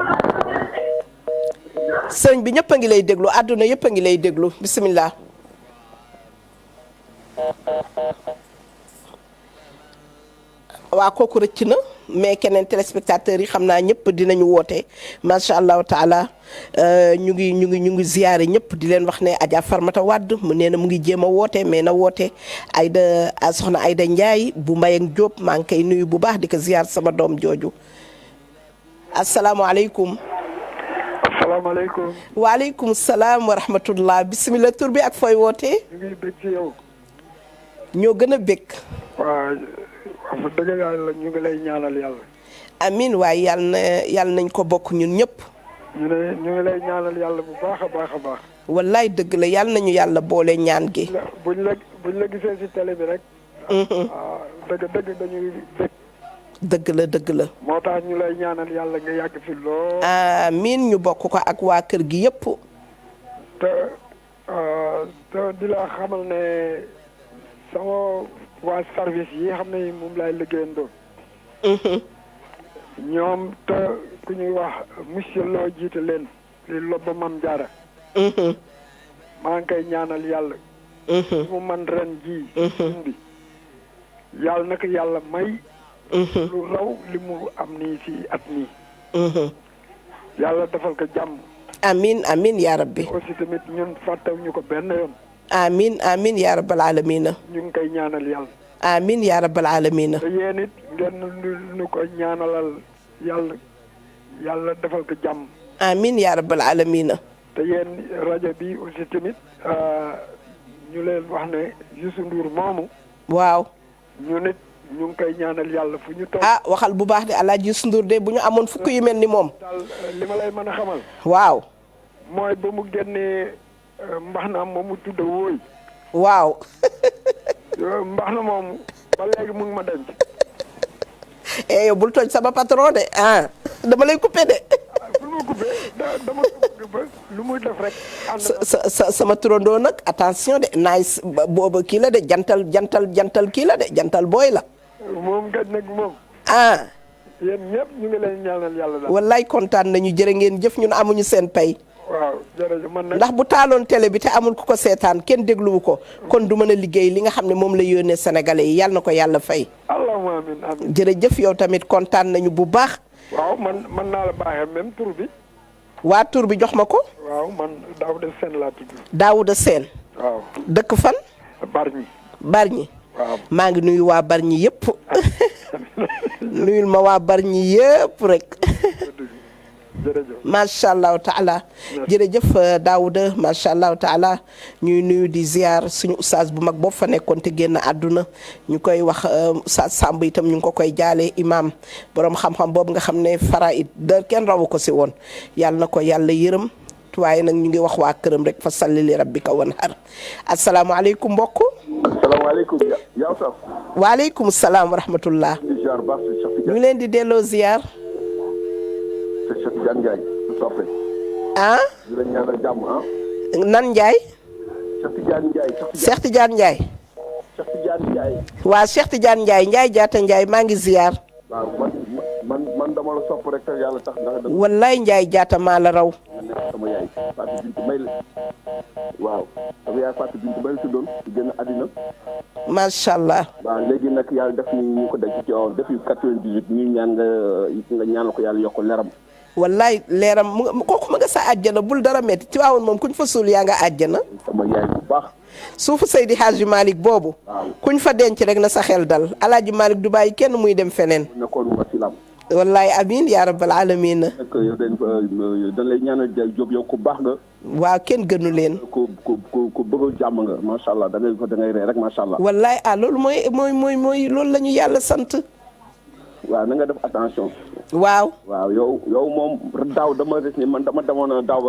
sëñ bi ñëpp a ngi lay déglu àdduna yëpp a ngi lay déglu bisimilah. waa kooku rëcc na mais keneen téléspectateurs yi xam naa ñëpp dinañu woote macha allahu taala ñu ngi ziyaare ñëpp di leen wax ne Adja Farmata Wade mu nee na mu ngi jéem a woote mais na woote Ayda soxna Ayda Ndiaye bu Mbayang Diop maa ngi koy nuyu bu baax di ko ziyaar sama doom jooju asalaamualeykum. asalaamaaleykum. waaleykum salaam wa rahmatullah bisimilah tur bi ak fooy wootee. ñu ngi bëgg ci yow. ñoo gën a bëgg. waaw wax dëgg yàlla ñu ngi lay ñaanal yàlla. amiin waaye yàlla nañ ko bokk ñun ñëpp. ñu ngi lay ñaanal yàlla bu baax a baax a baax. wallaay dëgg la yàlla nañu yàlla boole ñaan gi. buñ la gisee ci télé bi rek. dëgg dañuy bëgg. dëgg la. moo tax ñu lay ñaanal yàlla nga yàgg fi lool. amiin ñu bokk ko ak waa kër gi yëpp. te di la xamal ne sama waa service yi xam ne moom laay liggéeyandoo. ñoom te ku ñuy wax monsieur Lo jiite leen li lobba Mam Jaara. maa ngi koy ñaanal yàlla. mu man ren ji bi yàlla naka yàlla may. lu raw li mu am nii si at nii. yàlla defal ko jàmm. amiin yaa rabbi. aussi tamit ñun fàttewuñu ko benn yoon. amiin yaa rabbal aalamiina. ñu ngi koy ñaanal yàlla. amiin yaa rabbal aalamiina. te yéen it ngeen nu ko ñaanalal yàlla defal ko jàmm. amiin yaa rabbal aalamiina. te yéen rajo bi aussi tamit ñu leen wax ne Youssou Ndour moomu. waaw. ñu nit ñu ngi koy ñaanal yàlla fu ñu toog. waxal bu baax de Alaaji Youssou Ndour de bu ñu amoon fukk yu mel ni moom. daal li ma lay mën a xamal. waaw. mooy ba mu génnee mbax na moom mu tudd wóoy. waaw. mbax na moom ba léegi mu ngi ma denc. yow bul tooñ sama patron de dama lay coupé de. bul ma coupé dama bëgg ba lu muy def rek. sama turandoo nag attention de nice booba kii la de jantal kii la de jantal booy la. moom gaj nag moom. yéen ñëpp ñu ngi leen ñaanal yàlla daal. wallaay kontaan nañu jërë ngeen jëf ñun amuñu seen pay. waaw jërëjëf man nag. ndax bu taaloon télé bi te amul ku ko seetaan kenn dégluwu ko kon du mën a liggéey li nga xam ne moom la yónnee sénégalais yi yàlla na ko yàlla fay. allahumma amiin. jërëjëf yow tamit kontaan nañu bu baax. waaw man naa la baaxee même tur bi. waa tur bi jox ma ko. waaw man Daouda Sène laa tudd. Daouda Sène. waaw. dëkk fan. Bargny. Bargny. maa ngi nuyu waa Bargny yëpp nuyul ma waa Bargny yëpp rek macha allahu taala jërëjëf Daouda macha allahu taala ñuy nuyu di ziar suñu oustaz bu mag boobu fa nekkoon te génn àdduna ñu koy wax oustaz Samb itam ñu ngi ko koy jaale imam borom xam-xam boobu nga xam ne faraid da kenn rawu ko si woon yàlla na ko yàlla yërëm waaye nag ñu ngi wax waa këram rek fa salli li rabbika wanhar asalaamaaleykum mbokk. asalaamaaleykum yaa Oustaz. waaleykum salaam wa rahmatullah. ñu ngi leen di delloo ziar. Cheikh Tidiane Ndiaye su soppe. ah. di la ñaanal jàmm ah. nan Ndiaye. Cheikh Tidiane Ndiaye. Cheikh Tidiane Ndiaye. Cheikh Tidiane Ndiaye. waa Cheikh Tidiane Ndiaye Ndiaye jaata Ndiaye maa ngi ziar. waaw man dama la sopp rek te yàlla tax ndax. wallaay Ndiaye jaata maa la raw. sama yaay Fatou Bintou may la waaw sama yaay Fatou Bintou may la tuddoon di génn àddina. macha allah. waaw léegi nag yàlla def ni ñu ko denc ci depuis 98 ñu ñaan nga ñaanal ko yàlla yokk leeram. wallaay leeram kooku ma nga sa àjjana bul dara metti ci waawoon moom kuñ fa suul yaa nga àjjana. sama yaay bu baax. suufu Seydi Hadji Malick boobu. kuñ fa denc rek na sa xel dal Alaaji Malick du bàyyi kenn muy dem feneen. nekkoon wasilaam. wallaay amiin yaa rabbal aalamiin. nag yow dañ lay ñaanal Diop yow ku baax nga. waaw kenn gënu leen. ku bëgg jàmm nga macha allah da ngay ree rek macha allah. wallaay loolu mooy loolu la ñu yàlla sant. waaw na nga def attention. waaw. waaw yow moom daaw dama des ni man dama demoon daaw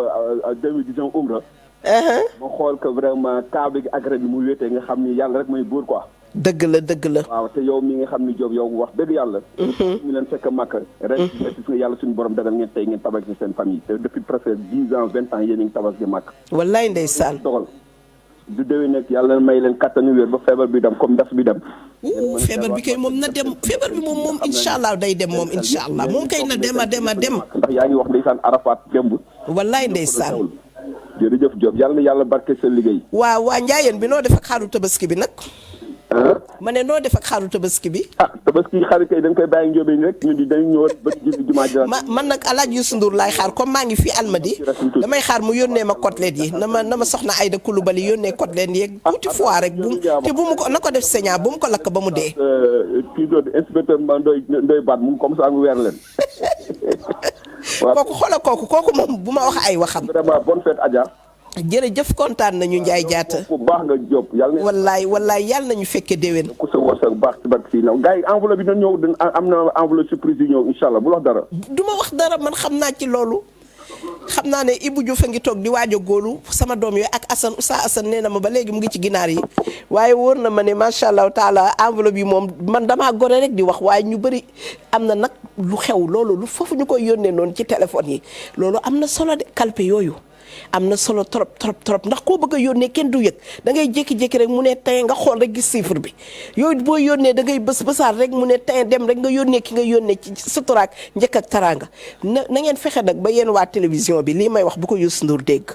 2019 umra. ma xool que vraiment Kaaba gi ak ren bi mu wéetee nga xam ni yàlla rek mooy buur quoi. dëgg la dëgg la. waaw te yow mi nga xam ni Diop yow wax dëgg yàlla. ñu leen fekk màkk. ren gis nga yàlla suñu borom dagal ngeen tey ngeen tabax ci seen famille te depuis presque 10 ans 20 ans yéen a ngi tabax gi màkk. wallaay ndeysaan. dogal du déwé nekk yàlla may leen kattanu wér ba feebar bi dem comme ndas bi dem. feebar bi kay moom na dem feebar bi moom incha allah day dem moom incha allah moom kay na dem a dem. ndax yaa ngi wax ndeysaan Arafat démb. wallaay ndeysaan. jërëjëf Diop yàlla na yàlla barke sa liggéey. waa njaayeen bi noo def ak xaaru tabaski bi nag. ma ne noo def ak xaaru tabaski bi. tabaski xarit kay dañ koy bàyyi njóobeen rek ñu di dañu ñëw ba julli jumaa ji. man nag Alaaji Youssou Ndour laay xaar comme maa ngi fii Almadi damay xaar mu yónnee ma côtelette yi na ma soxna Aïda Coulibaly yónnee côtelette yeeg tuuti fois rek te bu mu ko na ko def señaa bu mu ko lakk ba mu dee. kii doon inspecteur ma ndoy baat mu comme ça mu weer leen. kooku xoola kooku moom bu ma wax ay waxam. vraiment bonne fête Adja. jërëjëf kontaan nañu Ndiaye Diatta. bu baax nga Diop yàlla na. wallaay yàlla nañu fekke déwén. ku sa wërsëg baax ci barke fii gars yi enveloppe bi dina ñëw am na enveloppe surprise yi ñëw incha allah bu wax dara. du ma wax dara man xam naa ci loolu. xam naa ne Ibou Diouf a ngi toog di waaj a góolu sama doom yooyu ak Assane Oustaz Assane nee na ma ba léegi mu ngi ci ginaar yi waaye wóor na ma ne macha allah taala enveloppe yi moom man damaa gore rek di wax waaye ñu bëri am na nag lu xew loolu lu foofu ñu koy yónnee noonu ci téléphone yi loolu am na solo de kalpe yooyu. am na solo trop ndax koo bëgg a yónnee kenn du yëg da ngay jékki-jékki rek mu ne tey nga xool rek gis chiffre bi yooyu boo yónnee da ngay bësaat rek mu ne tey dem rek nga yónnee ki nga yónnee ci suturaak njëkk ak taraanga na ngeen fexe nag ba yéen waa télévision bi lii may wax bu ko Youssou Ndour dégg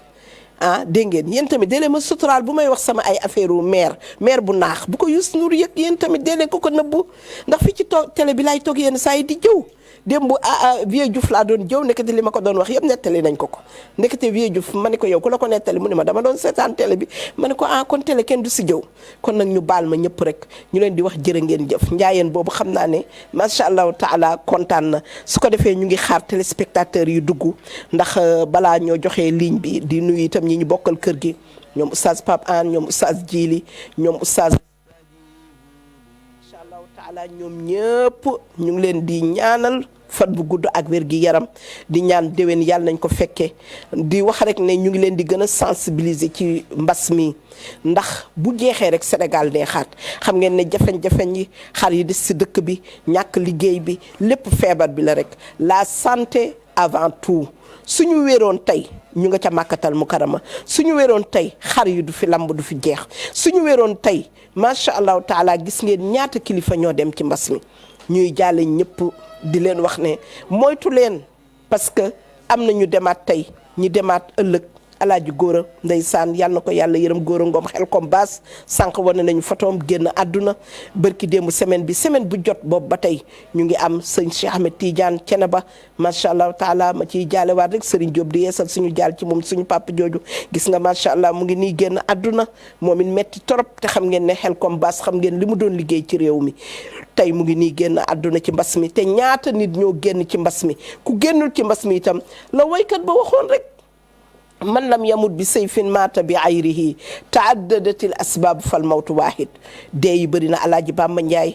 dégg ngeen yéen tamit délee ma suturaal bu may wax sama ay affaire u maire bu naax bu ko Youssou Ndour yëg yéen tamit délee ko nëbbu ndax fi ci toog télé bi laay toog yenn saa yi di jëw démb Vieux Diouf laa doon jëw nekkati li ma ko doon wax yëpp nettali nañ ko nekkati Vieux Diouf ma ne ko yow ku la ko nettali mu ne ma dama doon seetaan télé bi ma ne ko kon télé kenn du si jëw kon nag ñu baal ma ñëpp rek ñu leen di wax jërë ngeen jëf njaayeen boobu xam naa ne macha allahu taala kontaan na su ko defee ñu ngi xaar téléspectateurs yi dugg ndax balaa ñoo joxee ligne bi di nuyu itam ñi ñu bokkal kër gi ñoom oustaz Pape Anne ñoom oustaz Djili ñoom oustaz macha allahu taala ñoom ñëpp ñu ngi leen di ñaanal fan bu gudd ak wér gi yaram di ñaan déwén yàlla nañ ko fekkee di wax rek ne ñu ngi leen di gën a sensibiliser ci mbas mi ndax bu jeexee rek Sénégal neexaat xam ngeen ne jafeñ-jafeñ yi xar yi des si dëkk bi ñàkk liggéey bi lépp feebar bi la rek la santé avant tout suñu wéeroon tey ñu nga ca màkkatal mu karama suñu wéeroon tey xar yi du fi lamb du fi jeex suñu wéeroon tey macha allahu taala gis ngeen ñaata kilifa ñoo dem ci mbas mi ñuy jàlle ñëpp di leen wax ne moytu leen parce que am na ñu demaat tey ñi demaat ëllëg alaaji góora ndeysaan yal na ko yàlla yërëm góora ngoom xel kom baas sànq wane nañu photoom génn àdduna bërki démb semaine bu jot boobu ba tey ñu ngi am sëñ Cheikh Ahmed Tidiane cene ba macha allah taala ma ciy jaalewaat rek Serigne Diop di yeesal suñu jaal ci moom suñu papa jooju gis nga macha allah mu ngi nii génn àdduna moom it metti torop te xam ngeen ne xel kom baas xam ngeen li mu doon liggéey ci réew mi tey mu ngi nii génn àdduna ci mbas mi te ñaata nit ñoo génn ci mbas mi ku génnul ci mbas mi itam la waykat ba waxoon rek man lam yamut bi sayfin maata bi ayrihi taaddadatil asbaab fal mawtu waahid dee yi bëri na alaaji Bamba Njaay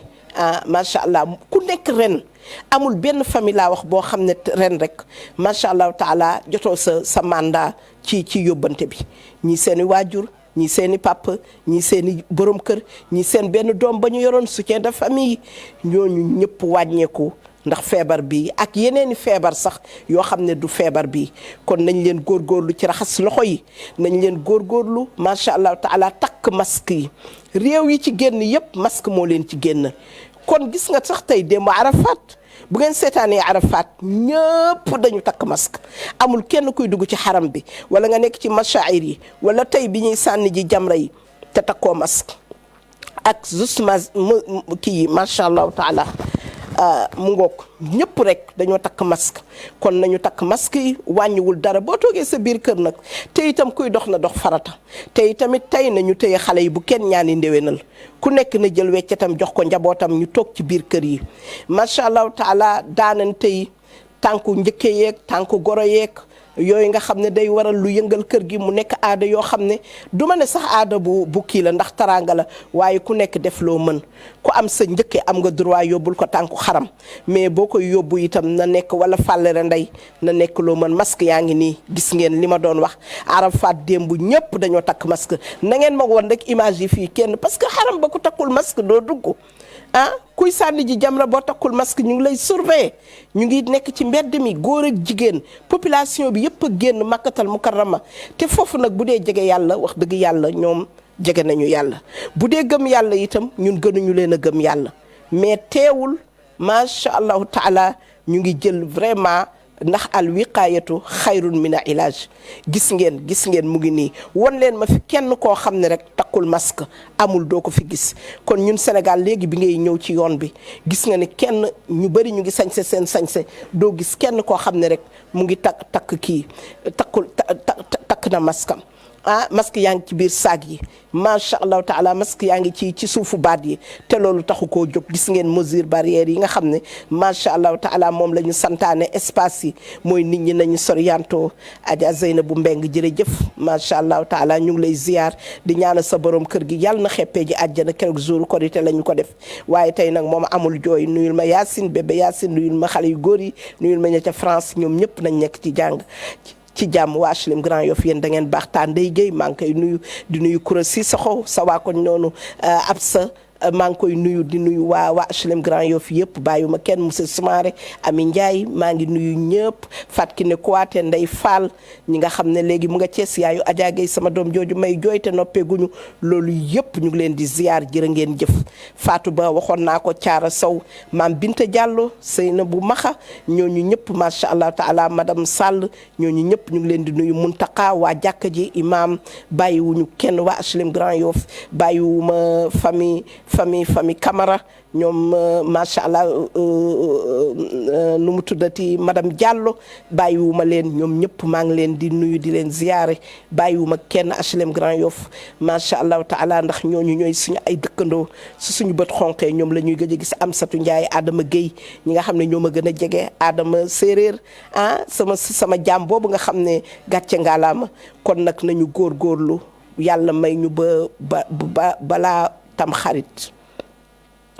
macha allah ku nekk ren amul benn famille laa wax boo xam ne ren rek macha allah taala jotoo sa mandat ci yóbbante bi ñii seeni waajur ñii seeni papa ñii seeni borom kër ñii seen benn doom ba ñu yoroon soutien de famille ñooñu ñëpp wàññeeku ndax feebar bi ak yeneeni feebar sax yoo xam ne du feebar bi kon nañ leen góorgóorlu ci raxas loxo yi nañ leen góorgóorlu macha allah taala takk masque yi réew yi ci génn yëpp masque moo leen ci génn kon gis nga sax tey démb Arafat bu ngeen seetaanee Arafat ñëpp dañu takk masque amul kenn kuy dugg ci xaram bi wala nga nekk ci machair yi wala tey bi ñuy sànni ji jamra yi te takkoo masque ak justement kii yi macha allah taala mu ngoog ñëpp rek dañoo takk masque kon nañu takk masque yi wàññiwul dara boo toogee sa biir kër nag te itam kuy dox na dox farata te itamit tey nañu téye xale yi bu kenn ñaani ndéwénal ku nekk na jël weccatam jox ko njabootam ñu toog ci biir kër yi macha allah taala daanan tey tànku njëkke yeeg tànku goro yeeg yooyu nga xam ne day waral lu yëngal kër gi mu nekk aada yoo xam ne du ma ne sax aada bu kii la ndax taraanga la waaye ku nekk def loo mën ku am sa njëkke am nga droit yóbbul ko tànku xaram mais boo koy yóbbu itam na nekk wala fàllere ndey na nekk loo mën masque yaa ngi nii gis ngeen li ma doon wax Arafat démb ñëpp dañoo takk masque na ngeen ma woon rek image yi fii kenn parce que xaram ba ku takkul masque doo dugg kuy sànni ji jamra boo takkul masque ñu ngi lay surveiller ñu ngi nekk ci mbedd mi góor ak jigéen population bi yëpp a génn makkatal mukarrama te foofu nag bu dee jege yàlla wax dëgg yàlla ñoom jege nañu yàlla bu dee gëm yàlla itam ñun gënuñu leen a gëm yàlla mais teewul macha allahu taala ñu ngi jël vraiment ndax al wiqaayatu xayrun min a ilaaj gis ngeen mu ngi nii won leen ma fi kenn koo xam ne rek takkul masque amul doo ko fi gis kon ñun Sénégal léegi bi ngay ñëw ci yoon bi gis nga ne kenn ñu bëri ñu ngi sañse seen sañse doo gis kenn koo xam ne rek mu ngi takk na masque am masque yaa ngi ci biir saag yi macha allahu taala masque yaa ngi ci suufu baat yi te loolu taxu koo jóg gis ngeen mesure barrière yi nga xam ne macha allahu taala moom la ñu santaane espace yi mooy nit ñi nañu soriyanto Adja Zeynabou Mbeng jërëjëf macha allahu taala ñu ngi lay ziar di ñaanal sa borom kër gi yàlla na xeppee ji àjjana keroog jour korité la ñu ko def waaye tey nag moom amul jooy nuyul ma Yacine bébé Yacine nuyul ma xale yu góor yi nuyul ma ña ca France ñoom ñëpp nañ nekk ci jàng ci jàmm waa HLM Grand Yoff yéen da ngeen baax taa Ndeye Guèye maa ngi koy nuyu di nuyu Koura Cissokho sa waa koñ noonu ab sa maa ngi koy nuyu di nuyu waa HLM Grand Yoff yëpp bàyyiwuma kenn monsieur Soumaré Ami Ndiaye maa ngi nuyu ñëpp Fatou ne Kouaté Ndeye Fall ñi nga xam ne léegi mu nga Cees yaayu Adja Gueye sama doom jooju may jooy te noppeeguñu loolu yëpp ñu ngi leen di ziar jërë ngeen jëf Fatou Ba waxoon naa ko Thiara Sow maam Binta Diallo Seynabou Maxa ñooñu ñëpp macha allah taala madame Sall ñooñu ñëpp ñu ngi leen di nuyu Muntaka waa jàkka ji imam bàyyiwuñu kenn waa HLM Grand Yoff bàyyiwuma famille Camara ñoom macha allah nu mu tuddati madame Diallo bàyyiwuma leen ñoom ñëpp maa ngi leen di nuyu di leen ziyaare bàyyiwuma kenn HLM Grand Yoff macha allah taala ndax ñooñu ñooy suñu ay dëkkandoo su suñu bët xonqee ñoom la ñuy gëj a gis Amsatou Ndiaye Adama Gueye ñi nga xam ne ñoo ma gën a jege Adama séeréer sama jaam boobu nga xam ne gàcce ngaalaama kon nag nañu góorgóorlu yàlla may ñu balaa tam xarit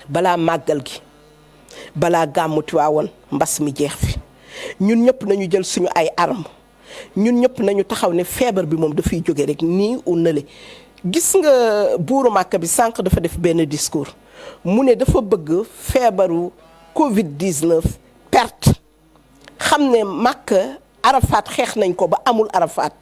balaa màggal gi balaa gàmmu Tiwaawan mbas mi jeex fi ñun ñëpp nañu jël suñu ay arme ñun ñëpp nañu taxaw ne feebar bi moom dafay jóge rek nii unale gis nga buuru Màkka bi sànq dafa def benn discours mu ne dafa bëgg feebaru Covid 19 perte xam ne Màkka Arafat xeex nañ ko ba amul Arafat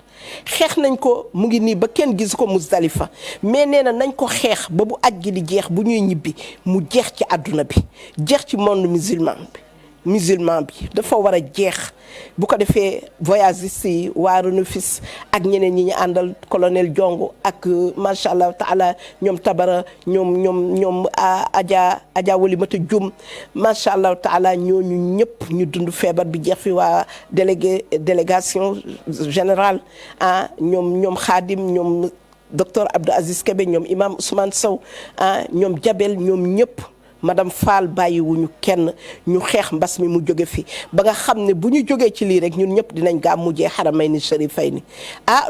xeex nañ ko mu ngi nii ba kenn gis ko Muzdalifa mais nee na nañ ko xeex ba bu aj gi di jeex bu ñuy ñibbi mu jeex ci àdduna bi jeex ci monde musulman bi musulman bi dafa war a jeex bu ko defee voyagistes yi waa Renefis ak ñeneen ñi ñu àndal colonel Jongo ak macha allah taala ñoom Tabara ñoom Adja Walimata Dioum macha allah taala ñooñu ñëpp ñu dund feebar bi jeex fi waa délégation générale ñoom Khadim ñoom docteur Abdou Aziz Kébé ñoom imam Ousmane Sow ñoom Jabel ñoom ñëpp. madame Fall bàyyiwuñu kenn ñu xeex mbas mi mu jóge fi ba nga xam ne bu ñu jógee ci lii rek ñun ñëpp dinañ gaa mujjee Haramayni Sharifayni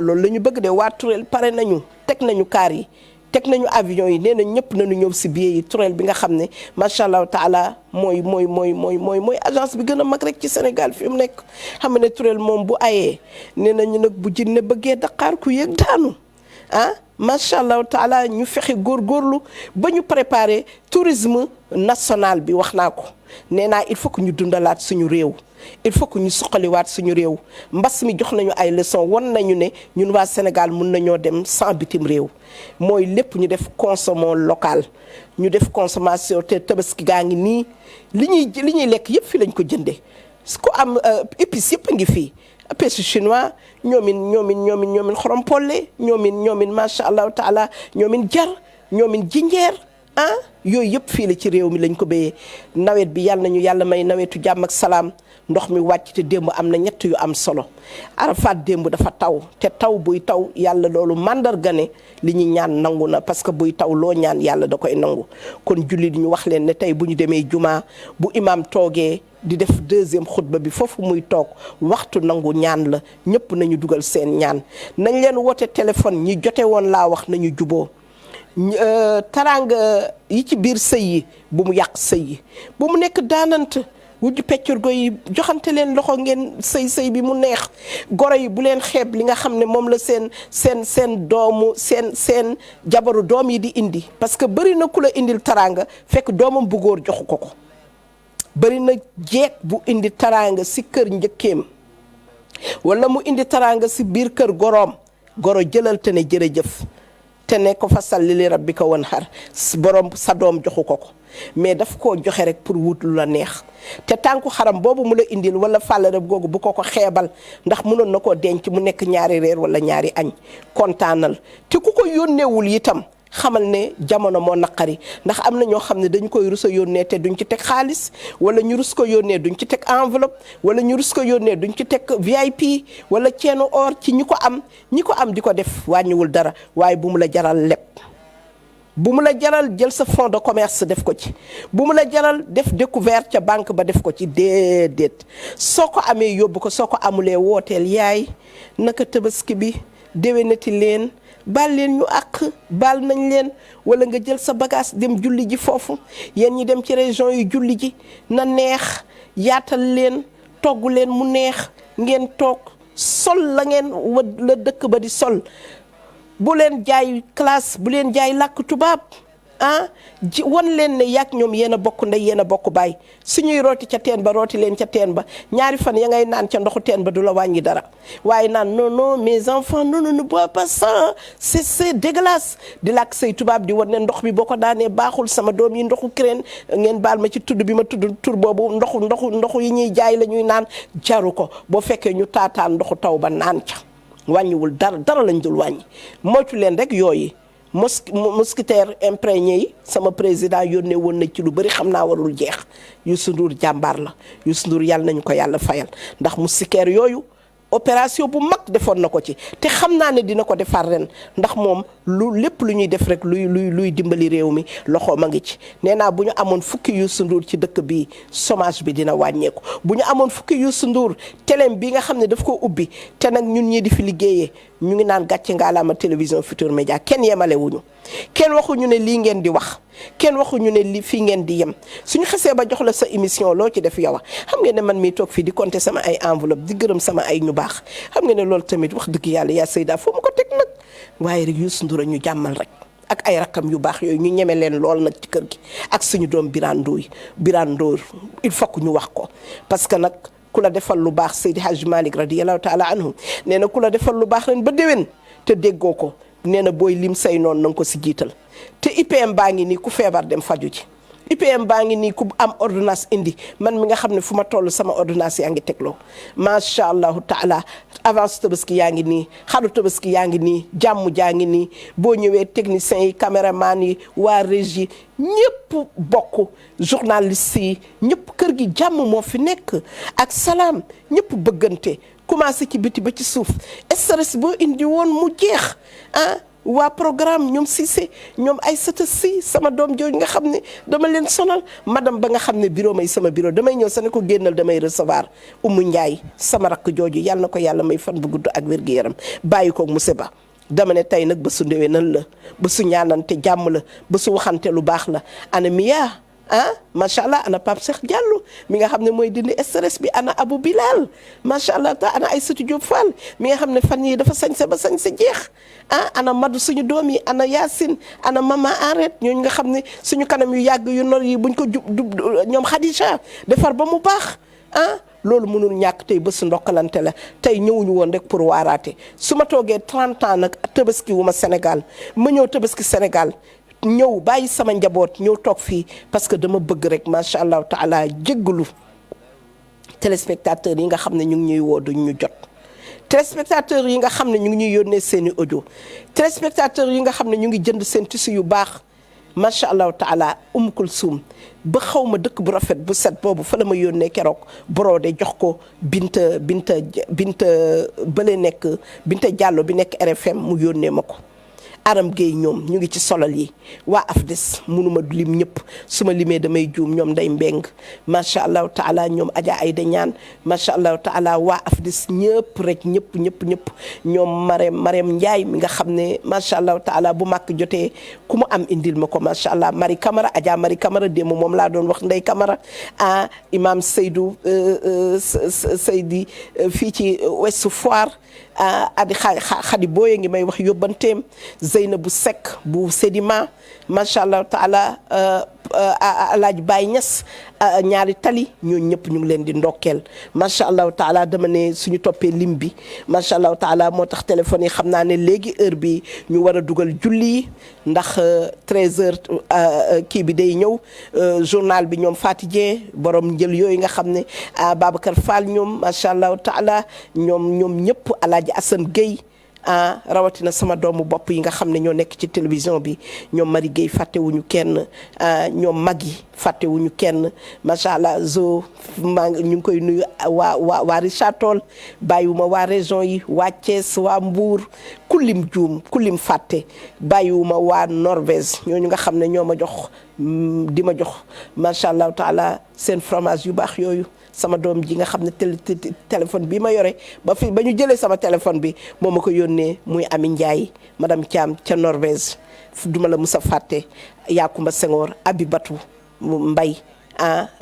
loolu la ñu bëgg de waa Tourelle pare nañu teg nañu kaar yi teg nañu avion yi nee na ñëpp nañu ñëw si billet yi Tourelle bi nga xam ne macha allah taala mooy agence bi gën a mag rek ci Sénégal fi mu nekk xam ne Tourelle moom bu ayee nee nañu nag bu jinne bëggee Dakar ku yëg daanu macha allah taala ñu fexe góorgóorlu ba ñu préparer tourisme national bi wax naa ko nee naa il faut que ñu dundalaat suñu réew il faut que ñu suqaliwaat suñu réew mbas mi jox nañu ay leçons won nañu ne ñun waa Sénégal mun nañoo dem sans bitim réew mooy lépp ñu def consommation local ñu def consommation te tabaski gaa ngi nii li ñuy lekk yëpp fii lañ ko jëndee ku am épices yëpp a ngi fii. épices chinois ñoomin xorom polle ñoomin macha allah taala ñoomin jar ñoomin jinjeer yooyu yëpp fii la ci réew mi lañ ko béyee nawet bi yàlla nañu yàlla may nawetu jàmm ak salaam ndox mi wàcc te démb am na ñett yu am solo Arafat démb dafa taw te taw buy taw yàlla loolu mandarga ne li ñu ñaan nangu na parce que buy taw loo ñaan yàlla da koy nangu kon jullit ñu wax leen ne tey bu ñu demee jumaa bu imaam toogee di def deuxième xutba bi foofu muy toog waxtu nangu ñaan la ñëpp nañu dugal seen ñaan nañ leen woote téléphone ñi jote woon laa wax nañu juboo taraanga yi ci biir sëy yi bu mu yàq sëy yi bu mu nekk daanant wujju peccurgo yi joxante leen loxo ngeen sëy bi mu neex goro yi bu leen xeeb li nga xam ne moom la seen doomu seen jabaru doom yi di indi parce que bëri na ku la indil taraanga fekk doomam bu góor joxu ko bëri na jeeg bu indi taraanga si kër njëkkeem wala mu indi taraanga si biir kër goroom goro jëlal te ne jërëjëf te ne ko fa salli li rabbika wanhar borom sa doom joxu ko mais daf koo joxe rek pour wut lu la neex te tànku xaram boobu mu la indil wala fàllareb googu bu ko xeebal ndax mënoon na koo denc mu nekk ñaari reer wala ñaari añ kontaanal te ku ko yónneewul itam xamal ne jamono moo naqari ndax am na ñoo xam ne dañu koy rus a yónnee te duñ ci teg xaalis wala ñu rus ko yónnee duñ ci teg enveloppe wala ñu rus ko yónnee duñ ci teg VIP wala ceenu or ci ñi ko am di ko def wàññiwul dara waaye bu mu la jaral lépp bu mu la jaral jël sa fonds de commerce def ko ci bu mu la jaral def découverte ca banque ba def ko ci déedéet soo ko amee yóbbu ko soo ko amulee wooteel yaay naka tabaski bi déwénati leen baal leen ñu àq baal nañ leen wala nga jël sa bagage dem julli ji foofu yéen ñi dem ci région yi julli ji na neex yaatal leen togg leen mu neex ngeen toog sol la ngeen la dëkk ba di sol bu leen jaay classe bu leen jaay làkk tubaab won leen ne yàgg ñoom yéen a bokk ndey yéen a bokk baay suñuy rooti ca teen ba rooti leen ca teen ba ñaari fan ya ngay naan ca ndoxu teen ba du la wàññi dara waaye naan non mes enfants non ne bois pas ça c'est dégueulasse di làkk say tubaab di wan ne ndox bi boo ko daanee baaxul sama doom yi ndoxu kireen ngeen baal ma ci tudd bi ma tudd tur boobu ndoxu yi ñuy jaay la ñuy naan jaru ko boo fekkee ñu taataan ndoxu taw ba naan ca wàññiwul dara lañ dul wàññi moytu leen rek yooyu mosquitaire imprégné yi sama président yónnee woon na ci lu bëri xam naa warul jeex Youssou Ndour jàmbaar la Youssou Ndour yàlla nañu ko yàlla fayal ndax moustiquaire yooyu opération bu mag defoon na ko ci te xam naa ne dina ko defar ren ndax moom lépp lu ñuy def rek luy dimbali réew mi loxo ma ngi ci nee naa bu ñu amoon fukki Youssou Ndour ci dëkk bi chômage bi dina wàññeeku bu ñu amoon fukki Youssou Ndour téléem bi nga xam ne daf ko ubbi te nag ñun ñii di fi liggéeyee ñu ngi naan gàcce ngaalaama télévision Futurs Médias kenn yemale wuñu kenn waxuñu ne lii ngeen di wax kenn waxuñu ne li fii ngeen di yem suñu xesee ba jox la sa émission loo ci def yow xam ngeen ne man mii toog fii di compter sama ay enveloppe di gërëm sama ay ñu baax xam ngeen ne loolu tamit wax dëgg yàlla yaa Seyda foo ma ko teg nag waaye rek Youssou Ndour ñu jàmmal rek ak ay rakkam yu baax yooyu ñu ñeme leen lool nag ci kër gi ak suñu doom Birane Ndour il faut que ñu wax ko parce que nag ku la defal lu baax Seydi Hadji Malick radiyallahu taala anhu nee na ku la defal lu baax ren ba déwén te déggoo ko nee na booy lim say noonu na nga ko si jiital te IPM baa ngi nii ku feebar dem faju ci IPM baa ngi nii ku am ordonnance indi man mi nga xam ne fu ma toll sama ordonnance yaa ngi tegloo macha allahu taala avance tabaski yaa ngi nii xaru tabaski yaa ngi nii jàmm jaa ngi nii boo ñëwee techniciens yi caméraman yi waa régie ñëpp bokk journaliste yi ñëpp kër gi jàmm moo fi nekk ak salaam ñëpp bëggante commencé ci biti ba ci suuf stress boo indi woon mu jeex waa programme ñoom Cissé ñoom Aïssata Sy sama doom jooju nga xam ne dama leen sonal madame ba nga xam ne bureau may sama bureau damay ñëw sa ne ko génnal damay recevoir Oumou Ndiaye sama rakk jooju yàlla na ko yàlla may fan bu gudd ak wér-gu-yaram bàyyi ko monsieur Ba dama ne tey nag bésu ndéwénal la bésu ñaanante jàmm la bésu waxante lu baax la ana Mia macha allah ana Pape Cheikh Diallo mi nga xam ne mooy dindi stress bi ana Abou Bilal macha allah ta ana Aïssatou Diop Fall mi nga xam ne fan yii dafa sañse ba sañse jeex ana Madou suñu doom yi ana Yacine ana Mama Arrête ñooñu nga xam ne suñu kanam yu yàgg yu nor yi buñ ko jub ñoom Khadija defar ba mu baax loolu mënul ñàkk tey bésu ndokkalante la tey ñëwuñu woon rek pour waaraate su ma toogee 30 ans nag tabaski wu ma Sénégal ma ñëw tabaski Sénégal ñëw bàyyi sama njaboot ñëw toog fii parce que dama bëgg rek macha allah taala jéggalu téléspectateurs yi nga xam ne ñu ngi ñuy woo duñ ñu jot téléspectateurs yi nga xam ne ñu ngi ñuy yónnee seeni audio téléspectateurs yi nga xam ne ñu ngi jënd seen tissu yu baax macha allah taala Kulsum ba xaw ma dëkk bu rafet bu set boobu fa la ma yónnee keroog brodé jox ko Binta bële nekk Binta Diallo bi nekk RFM mu yónnee ma ko Aram Gueye ñoom ñu ngi ci solal yi waa AFDES mënuma lim ñëpp su ma limee damay juum ñoom nday mbeng macha allah taala ñoom Adja Ayda ñaan macha allah taala waa AFDES ñëpp rek ñëpp ñoom Marème Ndiaye mi nga xam ne macha allah taala bu màkk jotee ku mu am indil ma ko macha allah Marie Camara Adja Marie Camara démb moom laa doon wax Ndey Camara imam Seydou Seydi fii ci Ouest Foire adi xadi booye ngi may wax yóbbanteem Zeynabu Seck bu Sedima macha allah taala Alaaji Baye Niass ñaari tali ñooñu ñëpp ñu ngi leen di ndokkeel macha allah taala dama ne suñu toppee lim bi macha allah taala moo tax téléphone yi xam naa ne léegi heure bi ñu war a dugal julli yi ndax 13h kii bi day ñëw journal bi ñoom Fatidien borom njël yooyu nga xam ne Babacar Fall ñoom macha allah taala ñoom ñëpp Alaaji Assane Gueye rawatina sama doomu bopp yi nga xam ne ñoo nekk ci télévision bi ñoom Marie Gueye fàttewuñu kenn ñoom mag yi fàttewuñu kenn macha allah zo ñu ngi koy nuyu waa Richard Toll bàyyiwuma waa région yi waa Thiès waa Mbour kulim juum kulim fàtte bàyyiwuma waa Norvège ñooñu nga xam ne ñoo ma jox di ma jox macha allah taala seen fromage yu baax yooyu sama doom ji nga xam ne téléphone bi ma yore ba ñu jëlee sama téléphone bi moo ma ko yónnee muy Ami Ndiaye madame Thiam ca Norvège duma la musa fàtte Yakumba Senghor Abibatu Mbay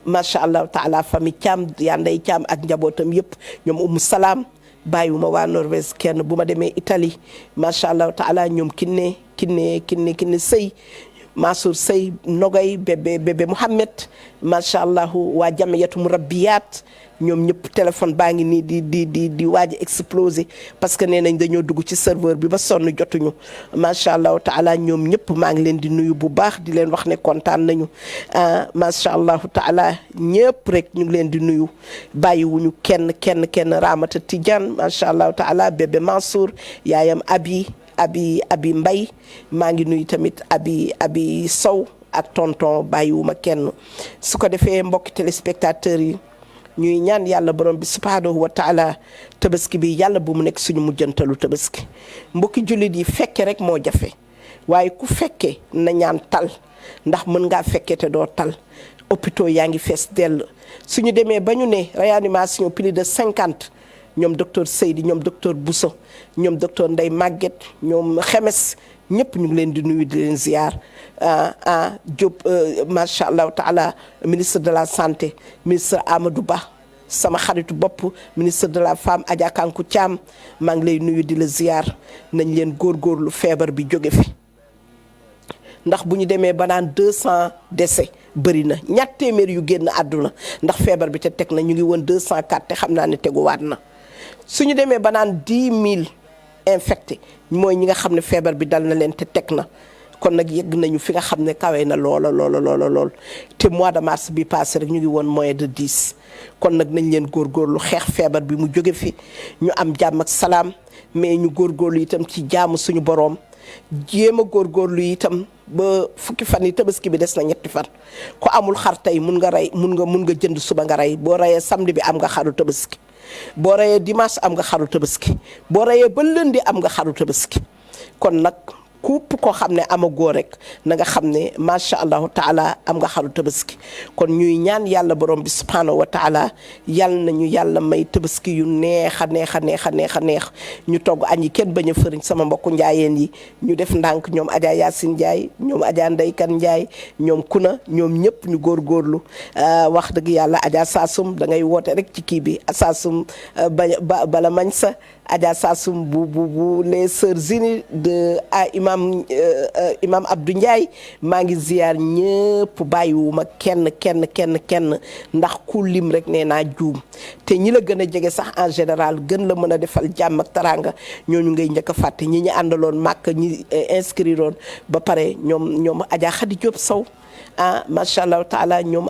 macha allah taala famille Thiam yaa Ndey Thiam ak njabootam yëpp ñoom Umu Salaam bàyyiwuma waa Norvège kenn bu ma demee Italie macha allah taala ñoom kinne sëy Mansour Sey Nogay bébé Mouhamed macha allah waa jamiyatu murabbiyaat ñoom ñëpp téléphone baa ngi nii di waaj a explosé parce que nee nañ dañoo dugg ci serveur bi ba sonn jotuñu macha allah taala ñoom ñëpp maa ngi leen di nuyu bu baax di leen wax ne kontaan nañu macha allah taala ñëpp rek ñu ngi leen di nuyu bàyyiwuñu kenn Ramata Tidiane macha allah taala bébé Mansour yaayam abi Mbay maa ngi nuyu tamit abi Sow ak tonton bàyyiwuma kenn su ko defee mbokki téléspectateurs yi ñuy ñaan yàlla borom bi subhanahu wa taala tabaski bi yàlla bu mu nekk suñu mujjantalu tabaski mbokki jullit yi fekke rek moo jafe waaye ku fekke na ñaan tal ndax mën ngaa fekke te doo tal hôpitaux yaa ngi fees dell suñu demee ba ñu ne réanimation plus de 50 ñoom docteur Seydi ñoom docteur Bousso ñoom docteur Ndeye Maguette ñoom Xemes ñëpp ñu ngi leen di nuyu di leen ziar Diop macha allah taala ministre de la santé ministre Amadou Ba sama xaritu bopp ministre de la femme Adja Kankou Thiam maa ngi lay nuyu di la ziar nañ leen góorgóorlu feebar bi jóge fi ndax bu ñu demee ba naan 200 décès bëri na ñatt téeméer yu génn àdduna ndax feebar bi te teg na ñu ngi woon 204 te xam naa ne teguwaat na suñu demee ba naan 10 000 infecté mooy ñi nga xam ne feebar bi dal na leen te teg na kon nag yegg nañu fi nga xam ne kawe na lool te mois de mars bi passé rek ñu ngi woon moins de 10 kon nag nañ leen góorgóorlu xeex feebar bi mu jóge fi ñu am jàmm ak salaam mais ñu góorgóorlu itam ci jaamu suñu boroom jéem a góorgóorlu itam ba fukki fan yi tabaski bi des na ñetti fan ko amul xar tey mun nga jënd suba nga rey boo reyee samedi bi am nga xaru tabaski boo reyee dimanche am nga xaru tabaski boo reyee ba lundi am nga xaru tabaski kon nag képp koo xam ne amagoo rek na nga xam ne macha allahu taala am nga xaru tabaski kon ñuy ñaan yàlla borom bi subhanahu wa taala yal nañu yàlla may tabaski yu neex a neex ñu togg añ yi kenn bañ a fëriñ sama mbokku njaayeen yi ñu def ndànk ñoom Adja Yacine Ndiaye ñoom Adja Ndeykan Ndiaye ñoom Kuna ñoom ñëpp ñu góorgóorlu wax dëgg yàlla Adja Sassoum da ngay woote rek ci kii bi Sassoum bala mañ sa Adja Sassoum bu les sœurs unies de imam Abdou Ndiaye maa ngi ziyaar ñëpp bàyyiwuma kenn ndax ku lim rek nee naa juum te ñi la gën a jege sax en général gën la mën a defal jàmm ak teraanga ñooñu ngay njëkk a fàtte ñi àndaloon màkk ñi inscriroon ba pare ñoom Adja Khady Diop Sow macha allah taala ñoom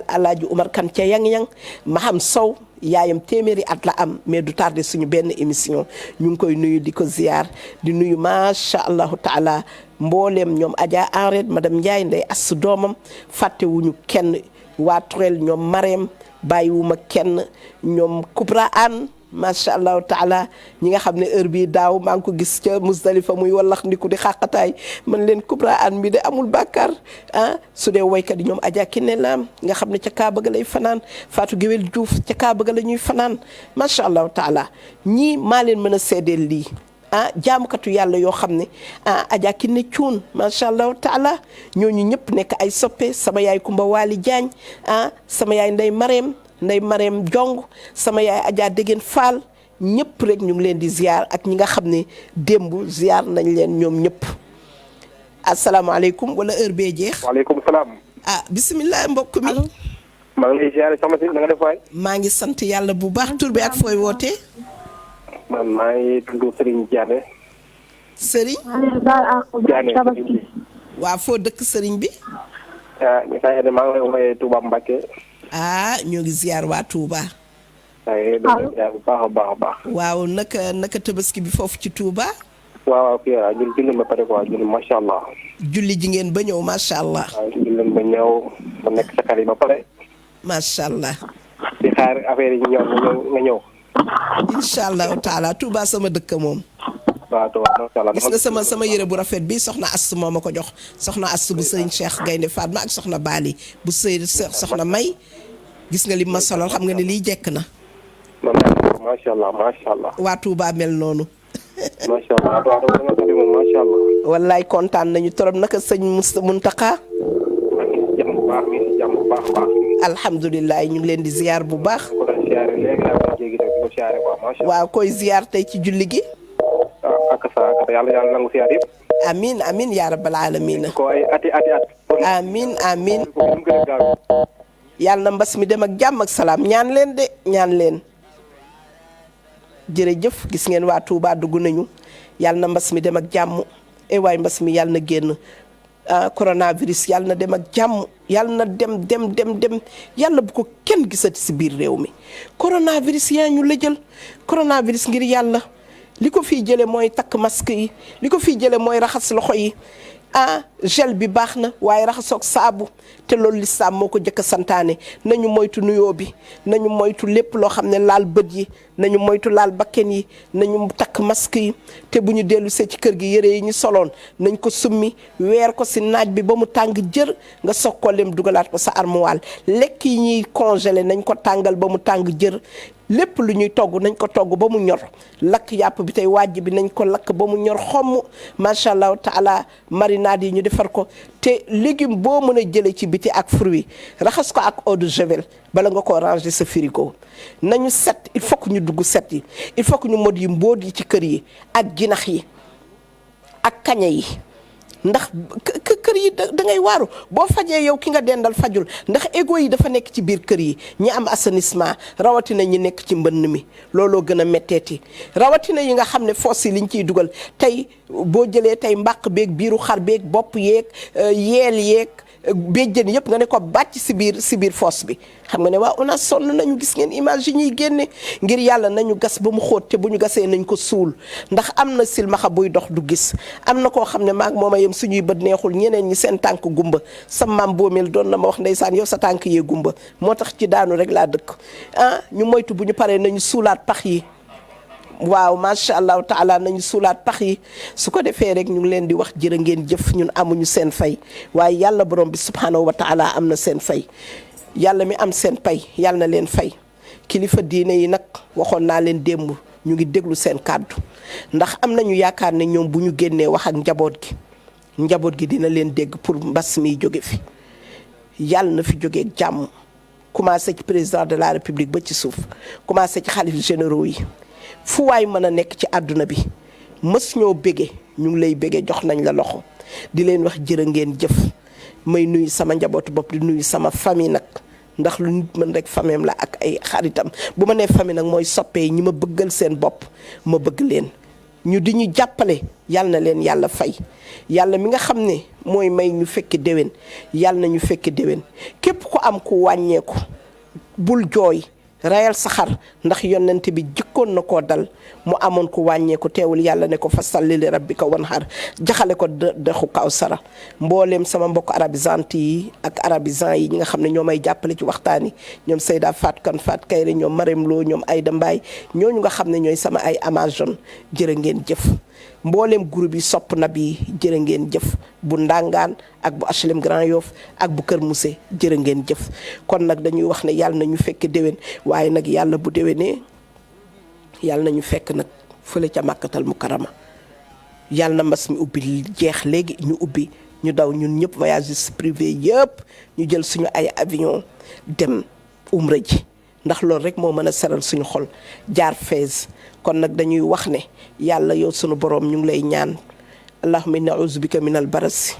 Alaaji Umar Kan ca yang Maham Sow yaayam téeméeri at la am mais du tardé suñu benn émission ñu ngi koy nuyu di ko ziar di nuyu macha allahu taala mbooleem ñoom Adja Henriette madame Ndiaye nday assu doomam fàttewuñu kenn waa Turel ñoom Marème bàyyiwuma kenn ñoom Kubra Anne macha allahu taala ñi nga xam ne heure bii daaw maa ngi ko gis ca Musdalifa muy wallax ndiku di xàqataay man leen Kubra Anne mi de amul bàkkaar su dee woykat yi ñoom Adja Kiné Lam nga xam ne ca Kaaba ga lay fanaan Fatou Guewel Diouf ca Kaaba ga la ñuy fanaan macha allahu taala ñii maa leen mën a seedeel lii jaamukatu yàlla yoo xam ne Adja Kiné Cuun macha allahu taala ñooñu ñëpp nekk ay soppe sama yaay Kumba Waali Jaañ sama yaay Ndey Mareem Jong sama yaay Adja Degen Fall ñëpp rek ñu ngi leen di ziar ak ñi nga xam ne démb ziar nañ leen ñoom ñëpp asalaamaaleykum wala heure bee jeex. waaleykum salaam. bisimilah mbokk mi. maa ngi lay ziar sama si na nga def waay. maa ngi sant yàlla bu baax tur bi ak fooy wootee. man maa ngi tudd Serigne Diané. Serigne. Diané waaw foo dëkk Serigne bi. ñu saa yéene maa ngi lay woowee Touba Mbacké. ñoo ngi ziar waa Touba. bu baax a baax. waaw naka tabaski bi foofu ci Touba. waaw kii ñun julli ba pare quoi julli macha allah. julli ji ngeen ba ñëw macha allah. waaw julli ba ñëw ba nekk sa xar yi ba pare. macha allah. di xaar affaire yi ñëw nga ñëw. incha allahu taala Touba sama dëkk moom. waaw Touba macha allah. gis nga sama yére bu rafet bi soxna Astou moo ma ko jox soxna Astou bu sëriñ Cheikh Gaynde Fatma ak soxna Bali bu soxna May gis nga li ma solal xam nga ne lii jekk na. macha allah. waa Touba mel noonu. macha allah macha allah. wallaay kontaan nañu trop naka sëñ Muntaka. jàmm bu baax a baax. alhamdulilah ñu ngi leen di ziar bu baax. ko doon ziare léegi laa ko jéggi rek ko ziare quoi macha allah. waaw koy ziar tey ci julli gi. ak yàlla nangu ziar yëpp. amiin yaa rabbal aalamiina. ko ay ati. amiin. yàlla na mbas mi dem ak jàmm ak salaam ñaan leen. jërëjëf gis ngeen waa Touba dugg nañu yàlla na mbas mi dem ak jàmm waay mbas mi yàlla na génn coronavirus yàlla na dem ak jàmm yàlla na dem yàlla bu ko kenn gisati si biir réew mi coronavirus yaa ñu la jël coronavirus ngir yàlla li ko fiy jële mooy takk masque yi li ko fiy jële mooy raxas loxo yi gel bi baax na waaye raxasoog saabu te loolu lislaam moo ko jëkk a santaane nañu moytu nuyoo bi nañu moytu lépp loo xam ne laal bët yi nañu moytu laal bakken yi nañu takk masque yi te bu ñu dellu see ci kër gi yére yi ñu soloon nañ ko summi weer ko si naaj bi ba mu tàng jër nga soog ko lem dugalaat ko sa armoire lekk yi ñuy congelé nañ ko tàngal ba mu tàng jër lépp lu ñuy togg nañ ko togg ba mu ñor lakk yàpp bi tey wàjj bi nañ ko lakk ba mu ñor xomm macha allah taala marinade yi ñu defar ko te légume boo mën a jëlee ci biti ak fruit raxas ko ak eau de javel bala nga koo ranger sa frigo nañu set il faut que ñu dugg set yi il faut que ñu mod yi mbóot yi ci kër yi ak ginax yi ak kaña yi ndax kër yi da ngay waaru boo fajee yow ki nga dendal fajul ndax égo yi dafa nekk ci biir kër yi ñi am assainissement rawatina ñi nekk ci mbënn mi looloo gën a metteeti rawatina yi nga xam ne foos yi liñ ciy dugal tey boo jëlee tey mbàq beeg biiru xar beeg bopp yeeg yeel yeeg béjjën yëpp nga ne ko bàcc si biir foos bi xam nga ne waa on a sonn nañu gis ngeen image yi ñuy génne ngir yàlla nañu gas ba mu xóot te bu ñu gasee nañ ko suul ndax am na silmaxa buy dox du gis am na koo xam ne maag mooma yem suñuy bët neexul ñeneen ñi seen tànk gumba sa maam boomeel doon na ma wax ndeysaan yow sa tànk yee gumba moo tax ci daanu rek laa dëkk ñu moytu bu ñu paree nañu suulaat pax yi waaw macha allahu taala nañu suulaat pax yi su ko defee rek ñu ngi leen di wax jërë ngeen jëf ñun amuñu seen fay waaye yàlla borom bi subhanahu wa taala am na seen fay yàlla mi am seen pay yàlla na leen fay kilifa diine yi nag waxoon naa leen démb ñu ngi déglu seen kàddu ndax am nañu yaakaar ne ñoom bu ñu génnee wax ak njaboot gi dina leen dégg pour mbas mi jóge fi yàlla na fi jógee jàmm commencé ci président de la république ba ci suuf commencé ci xalif généraux yi fu waay mën a nekk ci àdduna bi mës ñoo bége ñu ngi lay bége jox nañ la loxo di leen wax jërë ngeen jëf may nuyu sama njabootu bopp di nuyu sama famille nag ndax lu nit mën rek famille la ak ay xaritam bu ma nee famille nag mooy soppee ñi ma bëggal seen bopp ma bëgg leen ñu di ñu jàppale yàlla na leen yàlla fay yàlla mi nga xam ne mooy may ñu fekki déwén yàlla na ñu fekki déwén képp ku am ku wàññeeku bul jooy rayal sa xar ndax yonent bi jikkoon na koo dal mu amoon ku wàññeeku teewul yàlla ne ko fa salli li rabbika wanhar jaxale ko dexu Kawsara mbooleem sama mbokk arabisante yi ak arabisan yi ñi nga xam ne ñoo may jàppale ci waxtaan yi ñoom Seyda Fat Kan Fat Kayre ñoom Marème Lo ñoom Ayda Mbaye ñooñu nga xam ne ñooy sama ay amazone jërë ngeen jëf mbooleem groupe yi sopp na bi jërë ngeen jëf bu Ndangaan ak bu HLM Grand Yoff ak bu Kër Mousse jërë ngeen jëf kon nag dañuy wax ne yàlla na ñu fekk déwén waaye nag yàlla bu déwénee yàlla na ñu fekk nag fële ca Makkatal Mukarrama yàlla na mbas mi ubbi jeex léegi ñu ubbi ñu daw ñun ñëpp voyages privés yëpp ñu jël suñu ay avion dem umra ji ndax loolu rek moo mën a seral suñu xol jaar Fès kon nag dañuy wax ne yàlla yow sunu boroom ñu ngi lay ñaan allahumma inna a'udhu bika min al barasi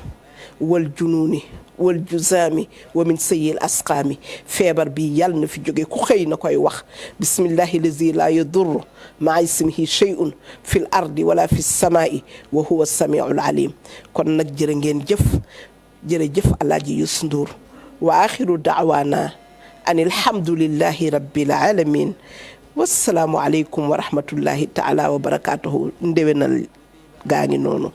wal junuuni wal juzaami wa min sayyi al asqaami feebar bi yàlla na fi jóge ku xëy na koy wax bismillahi lazi la yadurru maa ismihi shay'un fil ardi wala fi samaa'i wa huwa samiul alim kon nag jërë ngeen jëf jërëjëf Alaaji Youssou Ndour wa axiru da'waana an alhamdulillahi rabbil alamin wassalaamu aleykum wa rahmatullahi taala wa barakatuhu ndewenal gaa ngi noonu